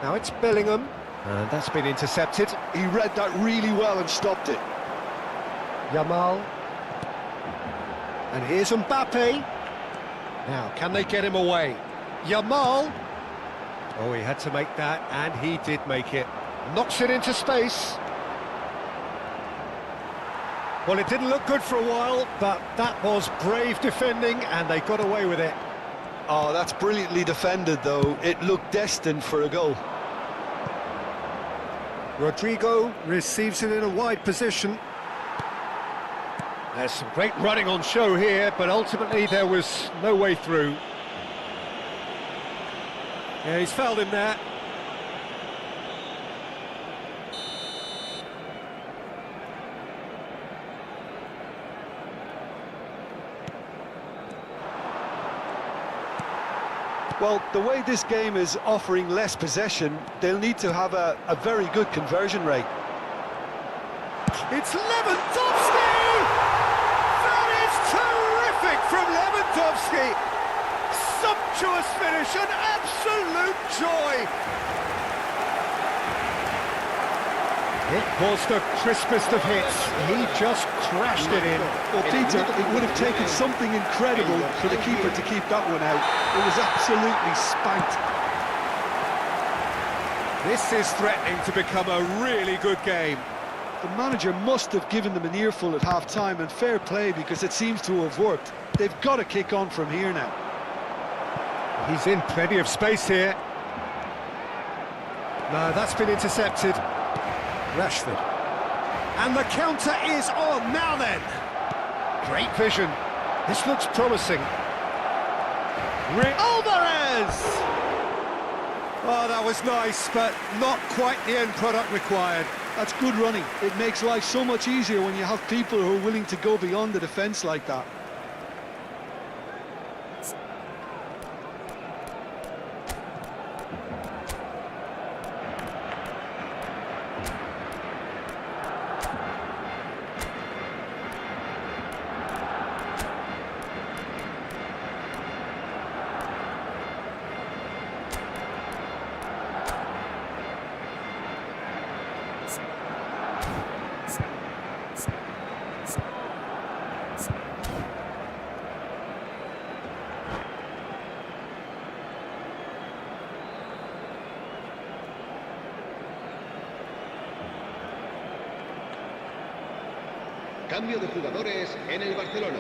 Now it's Bellingham, and that's been intercepted.
He read that really well and stopped it.
Yamal. And here's Mbappe. Now, can they get him away? Yamal. Oh, he had to make that, and he did make it. Knocks it into space. Well, it didn't look good for a while, but that was brave defending, and they got away with it.
Oh, that's brilliantly defended, though. It looked destined for a goal.
Rodrigo receives it in a wide position. There's some great running on show here, but ultimately there was no way through. Yeah, he's fouled him there.
Well, the way this game is offering less possession, they'll need to have a very good conversion rate.
It's Lewandowski! That is terrific from Lewandowski! Sumptuous finish, an absolute joy! It was the crispest of hits. He just crashed it in.
Well, Peter, it would have taken something incredible for the keeper to keep that one out. It was absolutely spanked.
This is threatening to become a really good game.
The manager must have given them an earful at half-time, and fair play because it seems to have worked. They've got to kick on from here now.
He's in plenty of space here. No, that's been intercepted. Rashford. And the counter is on. Now then. Great vision. This looks promising. Alvarez! Oh, that was nice, but not quite the end product required.
That's good running. It makes life so much easier when you have people who are willing to go beyond the defence like that.
Cambio de jugadores en el Barcelona.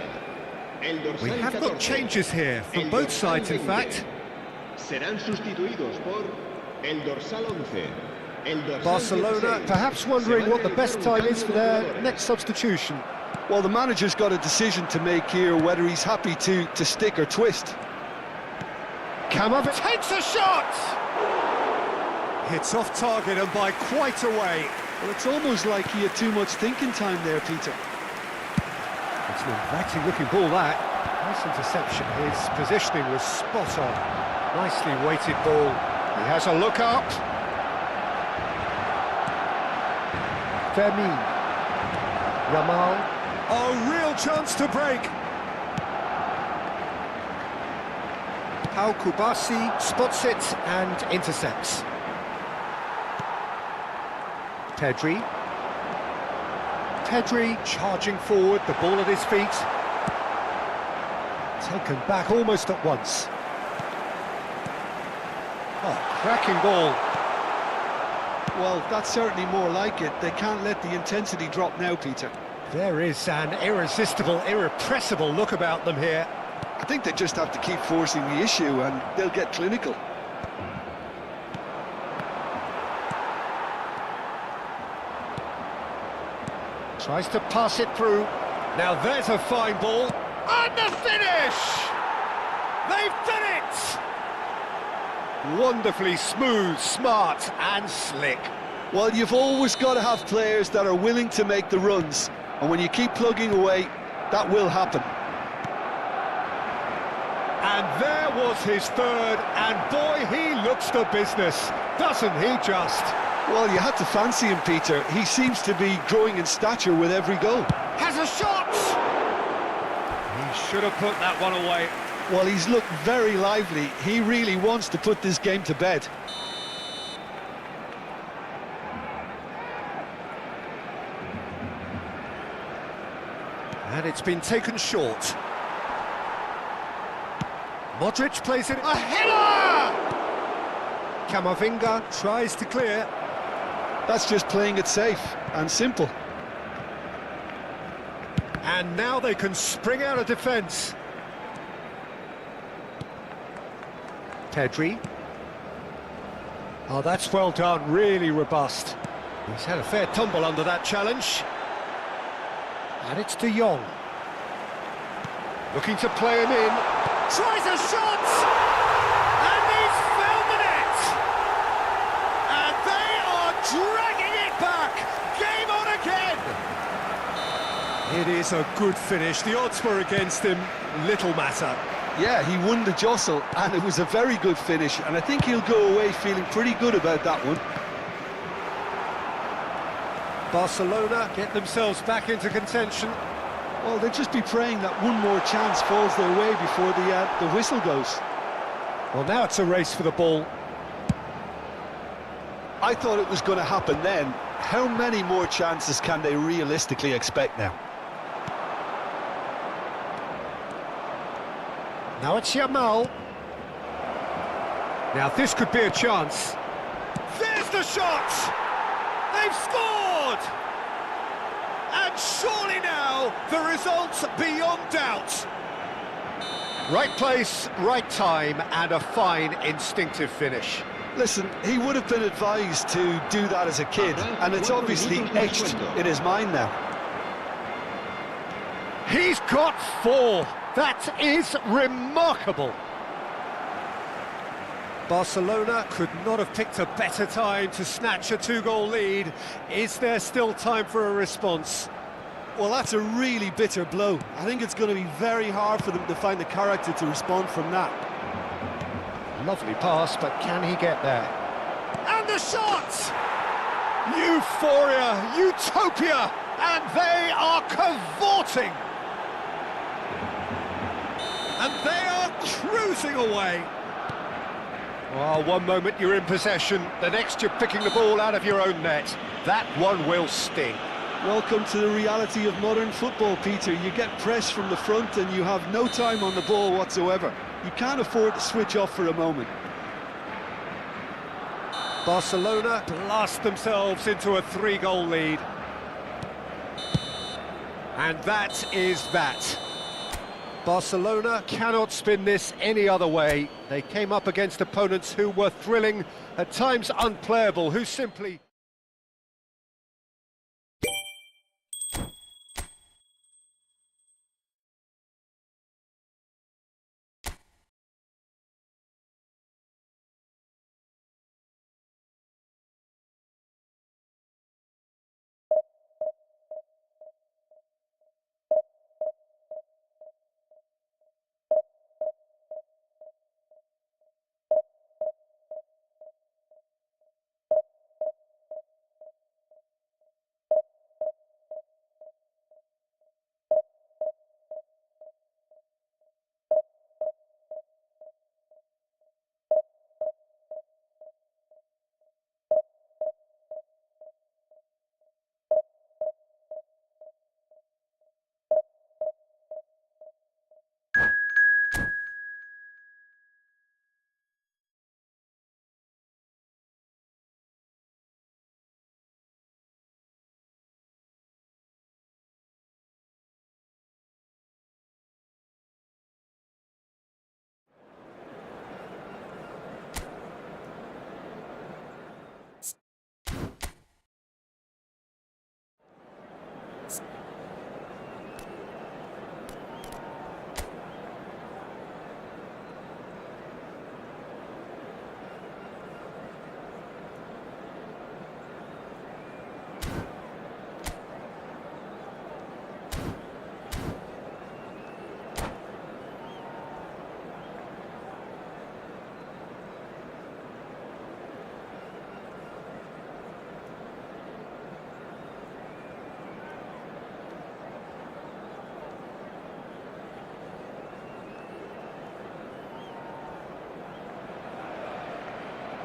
El
We
dorsal
have
14.
got changes here from both sides, in fact.
Serán sustituidos por el dorsal 11. El dorsal
Barcelona
16.
perhaps wondering what the best time is for their next substitution.
Well, the manager's got a decision to make here, whether he's happy to stick or twist.
Kamov takes a shot! Hits off target and by quite a way.
Well, it's almost like he had too much thinking time there, Peter.
It's an inviting looking ball, that. Nice interception. His positioning was spot on. Nicely weighted ball. He has a look up. Fermin. Yamal. Oh, real chance to break. Pau Kubasi spots it and intercepts. Pedri charging forward, the ball at his feet. Taken back almost at once. Oh, cracking ball.
Well, that's certainly more like it. They can't let the intensity drop now, Peter.
There is an irresistible, irrepressible look about them here.
I think they just have to keep forcing the issue and they'll get clinical.
Tries to pass it through. Now there's a fine ball. And the finish! They've done it! Wonderfully smooth, smart and slick.
Well, you've always got to have players that are willing to make the runs. And when you keep plugging away, that will happen.
And there was his third, and boy, he looks the business, doesn't he just?
Well, you had to fancy him, Peter. He seems to be growing in stature with every goal.
Has a shot! He should have put that one away.
Well, he's looked very lively. He really wants to put this game to bed.
And it's been taken short. Modric plays it. A header! Camavinga tries to clear.
That's just playing it safe and simple.
And now they can spring out of defence. Pedri. Oh, that's well done, really robust. He's had a fair tumble under that challenge. And it's De Jong. Looking to play him in. Tries a shot! And he's found the net! And they are dragging it back! Game on again! It is a good finish. The odds were against him. Little matter.
Yeah, he won the jostle, and it was a very good finish, and I think he'll go away feeling pretty good about that one.
Barcelona get themselves back into contention.
Well, they'll just be praying that one more chance falls their way before the whistle goes.
Well, now it's a race for the ball.
I thought it was going to happen then. How many more chances can they realistically expect now?
Now it's Yamal. Now this could be a chance. There's the shot! They've scored! And surely now, the result's beyond doubt. Right place, right time, and a fine instinctive finish.
Listen, he would have been advised to do that as a kid, and it's obviously etched in his mind now.
He's got 4. That is remarkable. Barcelona could not have picked a better time to snatch a 2-goal lead. Is there still time for a response?
Well, that's a really bitter blow. I think it's going to be very hard for them to find the character to respond from that.
Lovely pass, but can he get there? And the shot! Euphoria, utopia, and they are cavorting. And they are cruising away. Oh, one moment you're in possession, the next you're picking the ball out of your own net. That one will sting.
Welcome to the reality of modern football, Peter. You get press from the front and you have no time on the ball whatsoever. You can't afford to switch off for a moment.
Barcelona blast themselves into a 3-goal lead. And that is that. Barcelona cannot spin this any other way. They came up against opponents who were thrilling, at times unplayable, who simply...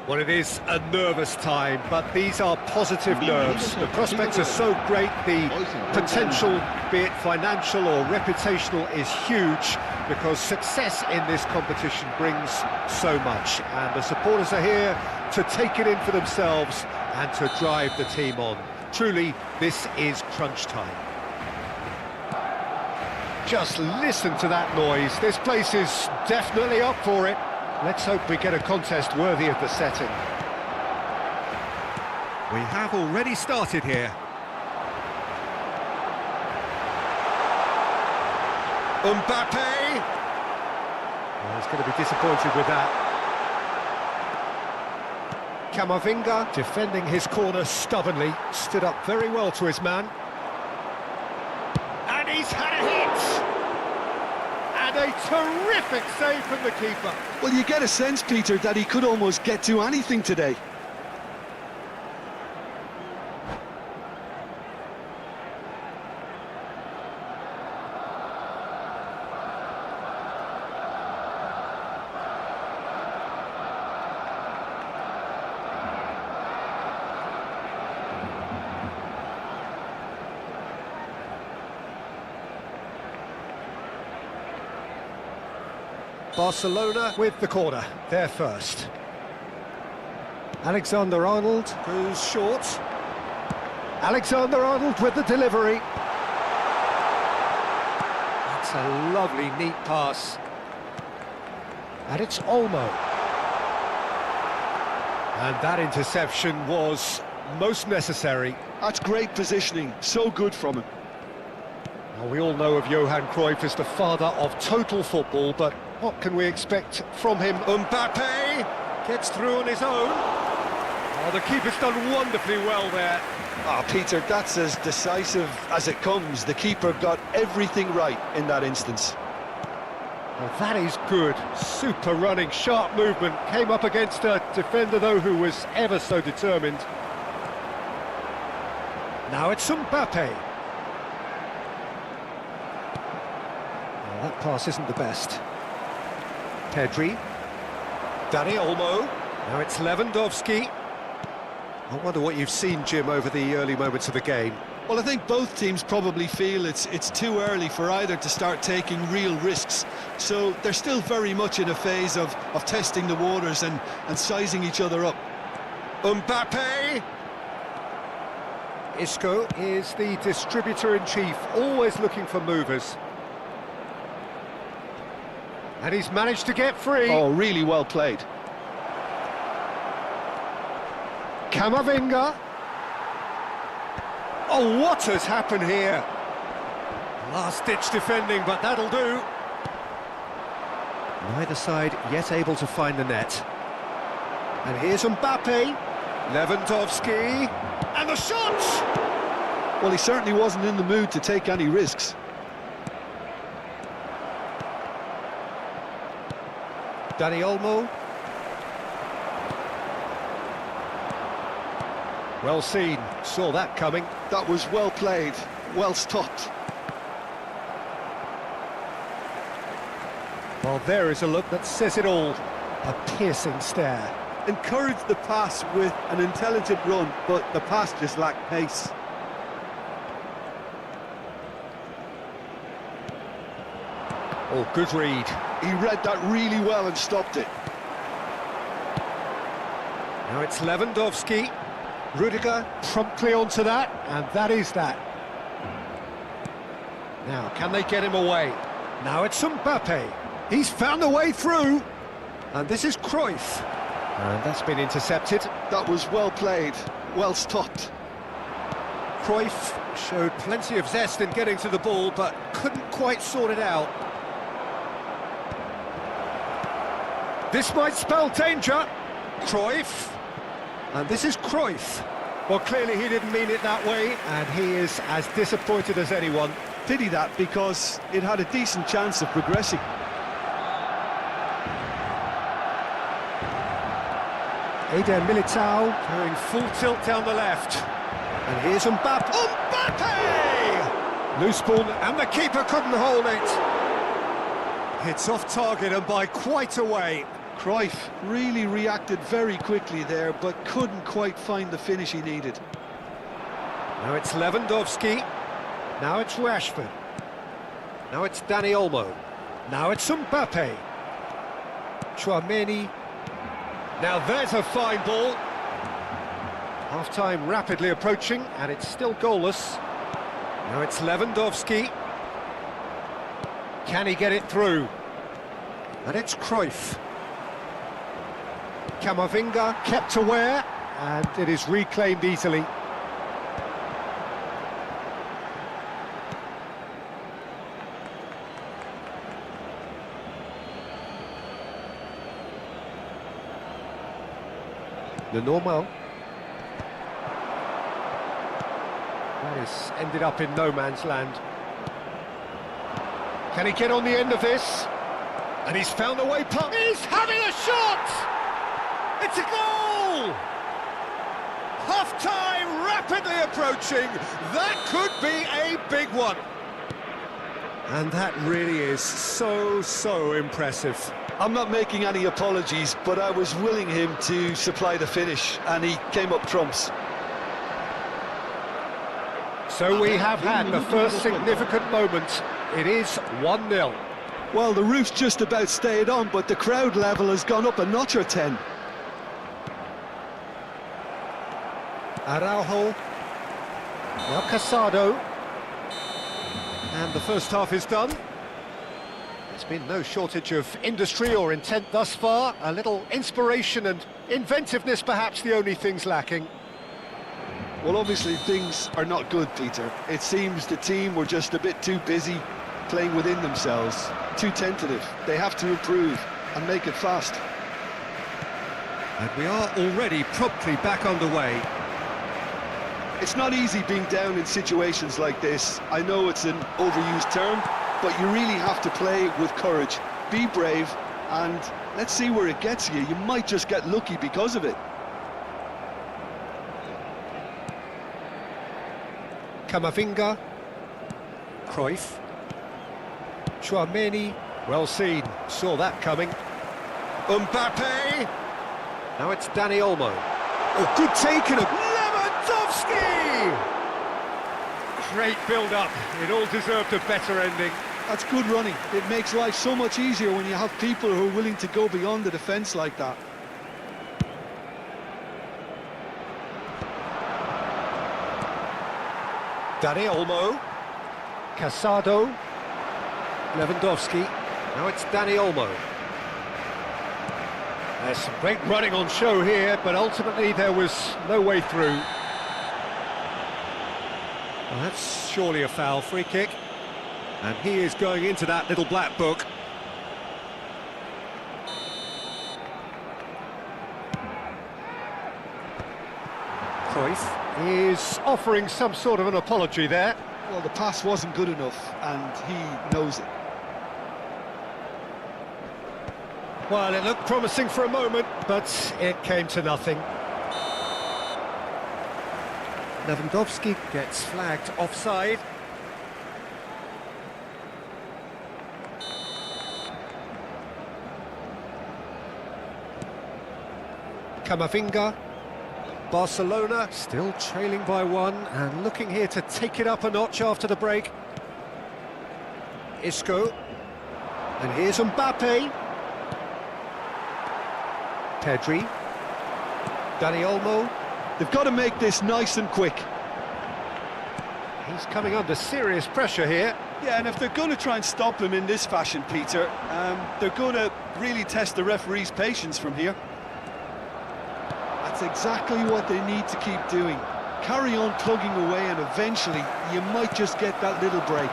Well, it is a nervous time, but these are positive nerves. The prospects are so great, the potential, be it financial or reputational, is huge, because success in this competition brings so much. And the supporters are here to take it in for themselves and to drive the team on. Truly, this is crunch time. Just listen to that noise. This place is definitely up for it. Let's hope we get a contest worthy of the setting. We have already started here. Mbappe! Well, he's going to be disappointed with that. Camavinga, defending his corner stubbornly, stood up very well to his man. And he's had a hit! And a terrific save from the keeper.
Well, you get a sense, Peter, that he could almost get to anything today.
Barcelona with the corner, they're first. Alexander-Arnold goes short. Alexander-Arnold with the delivery. That's a lovely, neat pass. And it's Olmo. And that interception was most necessary.
That's great positioning, so good from him.
Well, we all know of Johan Cruyff as the father of total football, but what can we expect from him? Mbappe gets through on his own. Oh, the keeper's done wonderfully well there.
Ah, Peter, that's as decisive as it comes. The keeper got everything right in that instance.
Well, that is good. Super running, sharp movement. Came up against a defender, though, who was ever so determined. Now it's Mbappe. Well, that pass isn't the best. Pedri. Dani Olmo. Now it's Lewandowski. I wonder what you've seen, Jim, over the early moments of the game.
Well, I think both teams probably feel it's too early for either to start taking real risks. So they're still very much in a phase of testing the waters and sizing each other up.
Mbappe! Isco is the distributor-in-chief, always looking for movers. And he's managed to get free.
Oh, really well played.
Camavinga. Oh, what has happened here? Last-ditch defending, but that'll do. Neither side yet able to find the net. And here's Mbappe. Lewandowski. And the shot!
Well, he certainly wasn't in the mood to take any risks.
Dani Olmo. Well seen, saw that coming.
That was well played, well stopped.
Well, there is a look that says it all. A piercing stare.
Encouraged the pass with an intelligent run, but the pass just lacked pace.
Oh, good read.
He read that really well and stopped it.
Now it's Lewandowski. Rudiger promptly onto that, and that is that. Now, can they get him away? Now it's Mbappe. He's found a way through. And this is Cruyff. And that's been intercepted.
That was well played, well stopped.
Cruyff showed plenty of zest in getting to the ball, but couldn't quite sort it out. This might spell danger. Cruyff. And this is Cruyff. Well, clearly he didn't mean it that way, and he is as disappointed as anyone.
Pity that, because it had a decent chance of progressing.
Eder Militao going full tilt down the left. And here's Mbappe. Mbappe! Loose ball, and the keeper couldn't hold it. It's off target and by quite a way.
Cruyff really reacted very quickly there, but couldn't quite find the finish he needed.
Now it's Lewandowski. Now it's Rashford. Now it's Dani Olmo. Now it's Mbappe. Tchouaméni. Now there's a fine ball. Half-time rapidly approaching, and it's still goalless. Now it's Lewandowski. Can he get it through? And it's Cruyff. Camavinga kept aware, and it is reclaimed easily. The normal. That has ended up in no man's land. Can he get on the end of this? And he's found a way past. He's having a shot! It's a goal! Half-time rapidly approaching. That could be a big one. And that really is so impressive.
I'm not making any apologies, but I was willing him to supply the finish, and he came up trumps.
So we have had the first significant moment. It is 1-0.
Well, the roof's just about stayed on, but the crowd level has gone up a notch or 10.
Araujo. Now Casado. And the first half is done. There's been no shortage of industry or intent thus far. A little inspiration and inventiveness, perhaps the only things lacking.
Well, obviously things are not good, Peter. It seems the team were just a bit too busy playing within themselves, too tentative. They have to improve and make it fast.
And we are already promptly back underway.
It's not easy being down in situations like this. I know it's an overused term, but you really have to play with courage. Be brave, and let's see where it gets you. You might just get lucky because of it.
Camavinga. Cruyff. Tchouaméni. Well seen, saw that coming. Mbappe. Now it's Dani Olmo. Oh, good taken of Lewandowski! Great build-up. It all deserved a better ending.
That's good running. It makes life so much easier when you have people who are willing to go beyond the defence like that.
Dani Olmo. Casado. Lewandowski. Now it's Dani Olmo. There's some great running on show here, but ultimately there was no way through. Well, that's surely a foul. Free kick. And he is going into that little black book. Cruyff is offering some sort of an apology there.
Well, the pass wasn't good enough, and he knows it.
Well, it looked promising for a moment, but it came to nothing. Lewandowski gets flagged offside. Camavinga. Barcelona still trailing by one and looking here to take it up a notch after the break. Isco. And here's Mbappe. Pedri. Dani Olmo.
They've got to make this nice and quick.
He's coming under serious pressure here.
Yeah, and if they're going to try and stop him in this fashion, Peter, they're going to really test the referee's patience from here. That's exactly what they need to keep doing. Carry on plugging away, and eventually you might just get that little break.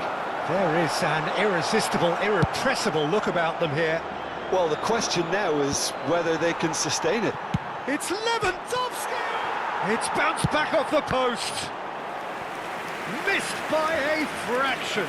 There is an irresistible, irrepressible look about them here.
Well, the question now is whether they can sustain it.
It's Lewandowski! It's bounced back off the post. Missed by a fraction.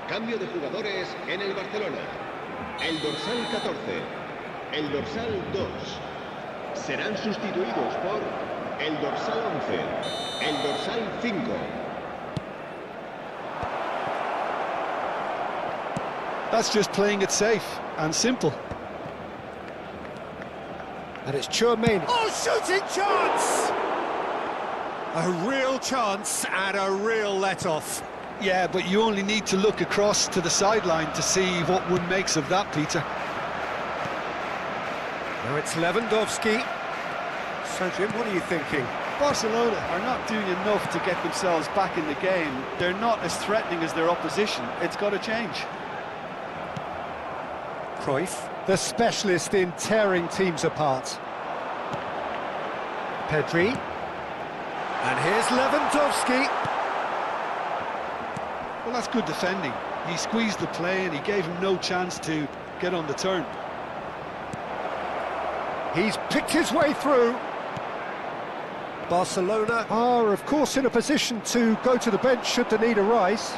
Cambio de jugadores en el Barcelona. El dorsal 14, el dorsal 2. Serán sustituidos por el dorsal 11, el dorsal 5.
That's just playing it safe and simple.
And it's Chouameni. Oh, shooting chance! A real chance and a real let-off.
Yeah, but you only need to look across to the sideline to see what one makes of that, Peter.
Now it's Lewandowski. So, Jim, what are you thinking?
Barcelona are not doing enough to get themselves back in the game. They're not as threatening as their opposition. It's got to change.
Cruyff, the specialist in tearing teams apart. Pedri. And here's Lewandowski.
Well, that's good defending. He squeezed the play and he gave him no chance to get on the turn.
He's picked his way through. Barcelona are, of course, in a position to go to the bench should the need arise.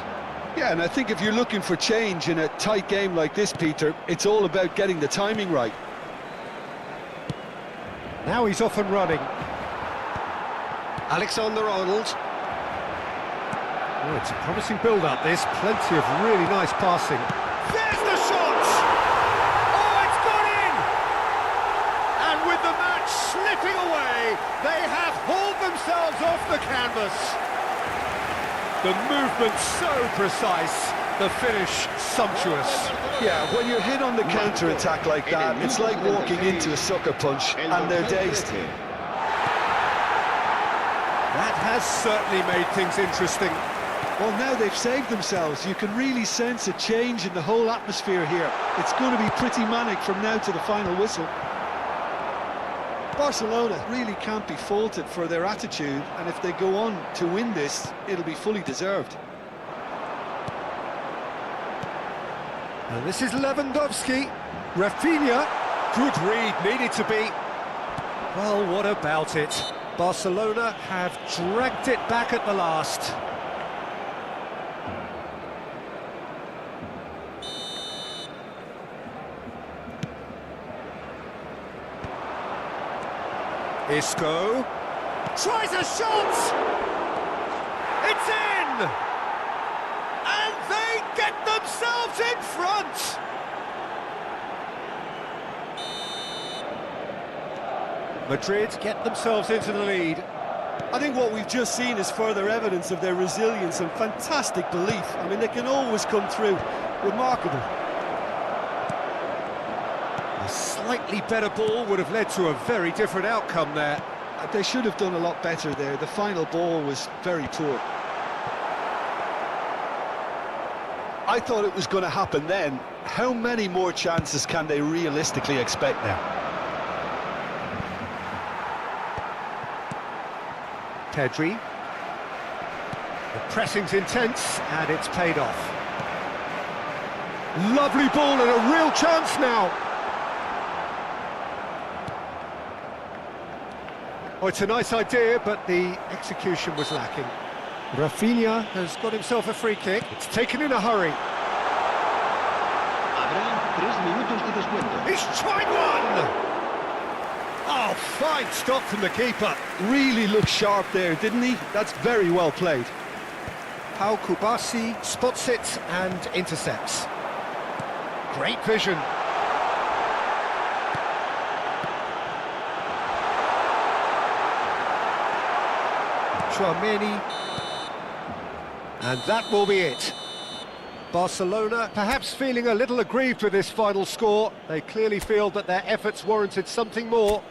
Yeah, and I think if you're looking for change in a tight game like this, Peter, it's all about getting the timing right.
Now he's off and running. Alexander-Arnold. Oh, it's a promising build-up, this. Plenty of really nice passing. There's the shot! Oh, it's gone in! And with the match slipping away, they have hauled themselves off the canvas. The movement so precise, the finish sumptuous.
Yeah, when you're hit on the counter-attack like that, it's like walking into a sucker punch, and they're dazed.
That has certainly made things interesting.
Well, now they've saved themselves. You can really sense a change in the whole atmosphere here. It's going to be pretty manic from now to the final whistle. Barcelona really can't be faulted for their attitude, and if they go on to win this, it'll be fully deserved.
And this is Lewandowski. Rafinha. Good read, needed to be. Well, what about it? Barcelona have dragged it back at the last. Isco tries a shot! It's in! And they get themselves in front! Madrid get themselves into the lead.
I think what we've just seen is further evidence of their resilience and fantastic belief. I mean, they can always come through. Remarkable.
A slightly better ball would have led to a very different outcome there.
They should have done a lot better there. The final ball was very poor. I thought it was going to happen then. How many more chances can they realistically expect now?
Pedri. The pressing's intense, and it's paid off. Lovely ball and a real chance now. Oh, it's a nice idea, but the execution was lacking. Rafinha has got himself a free kick. It's taken in a hurry.
Habrá 3 minutos de descuento.
He's tried one! Oh, fine stop from the keeper.
Really looked sharp there, didn't he? That's very well played.
Pau Kubasi spots it and intercepts. Great vision. Chouameni. And that will be it. Barcelona perhaps feeling a little aggrieved with this final score. They clearly feel that their efforts warranted something more.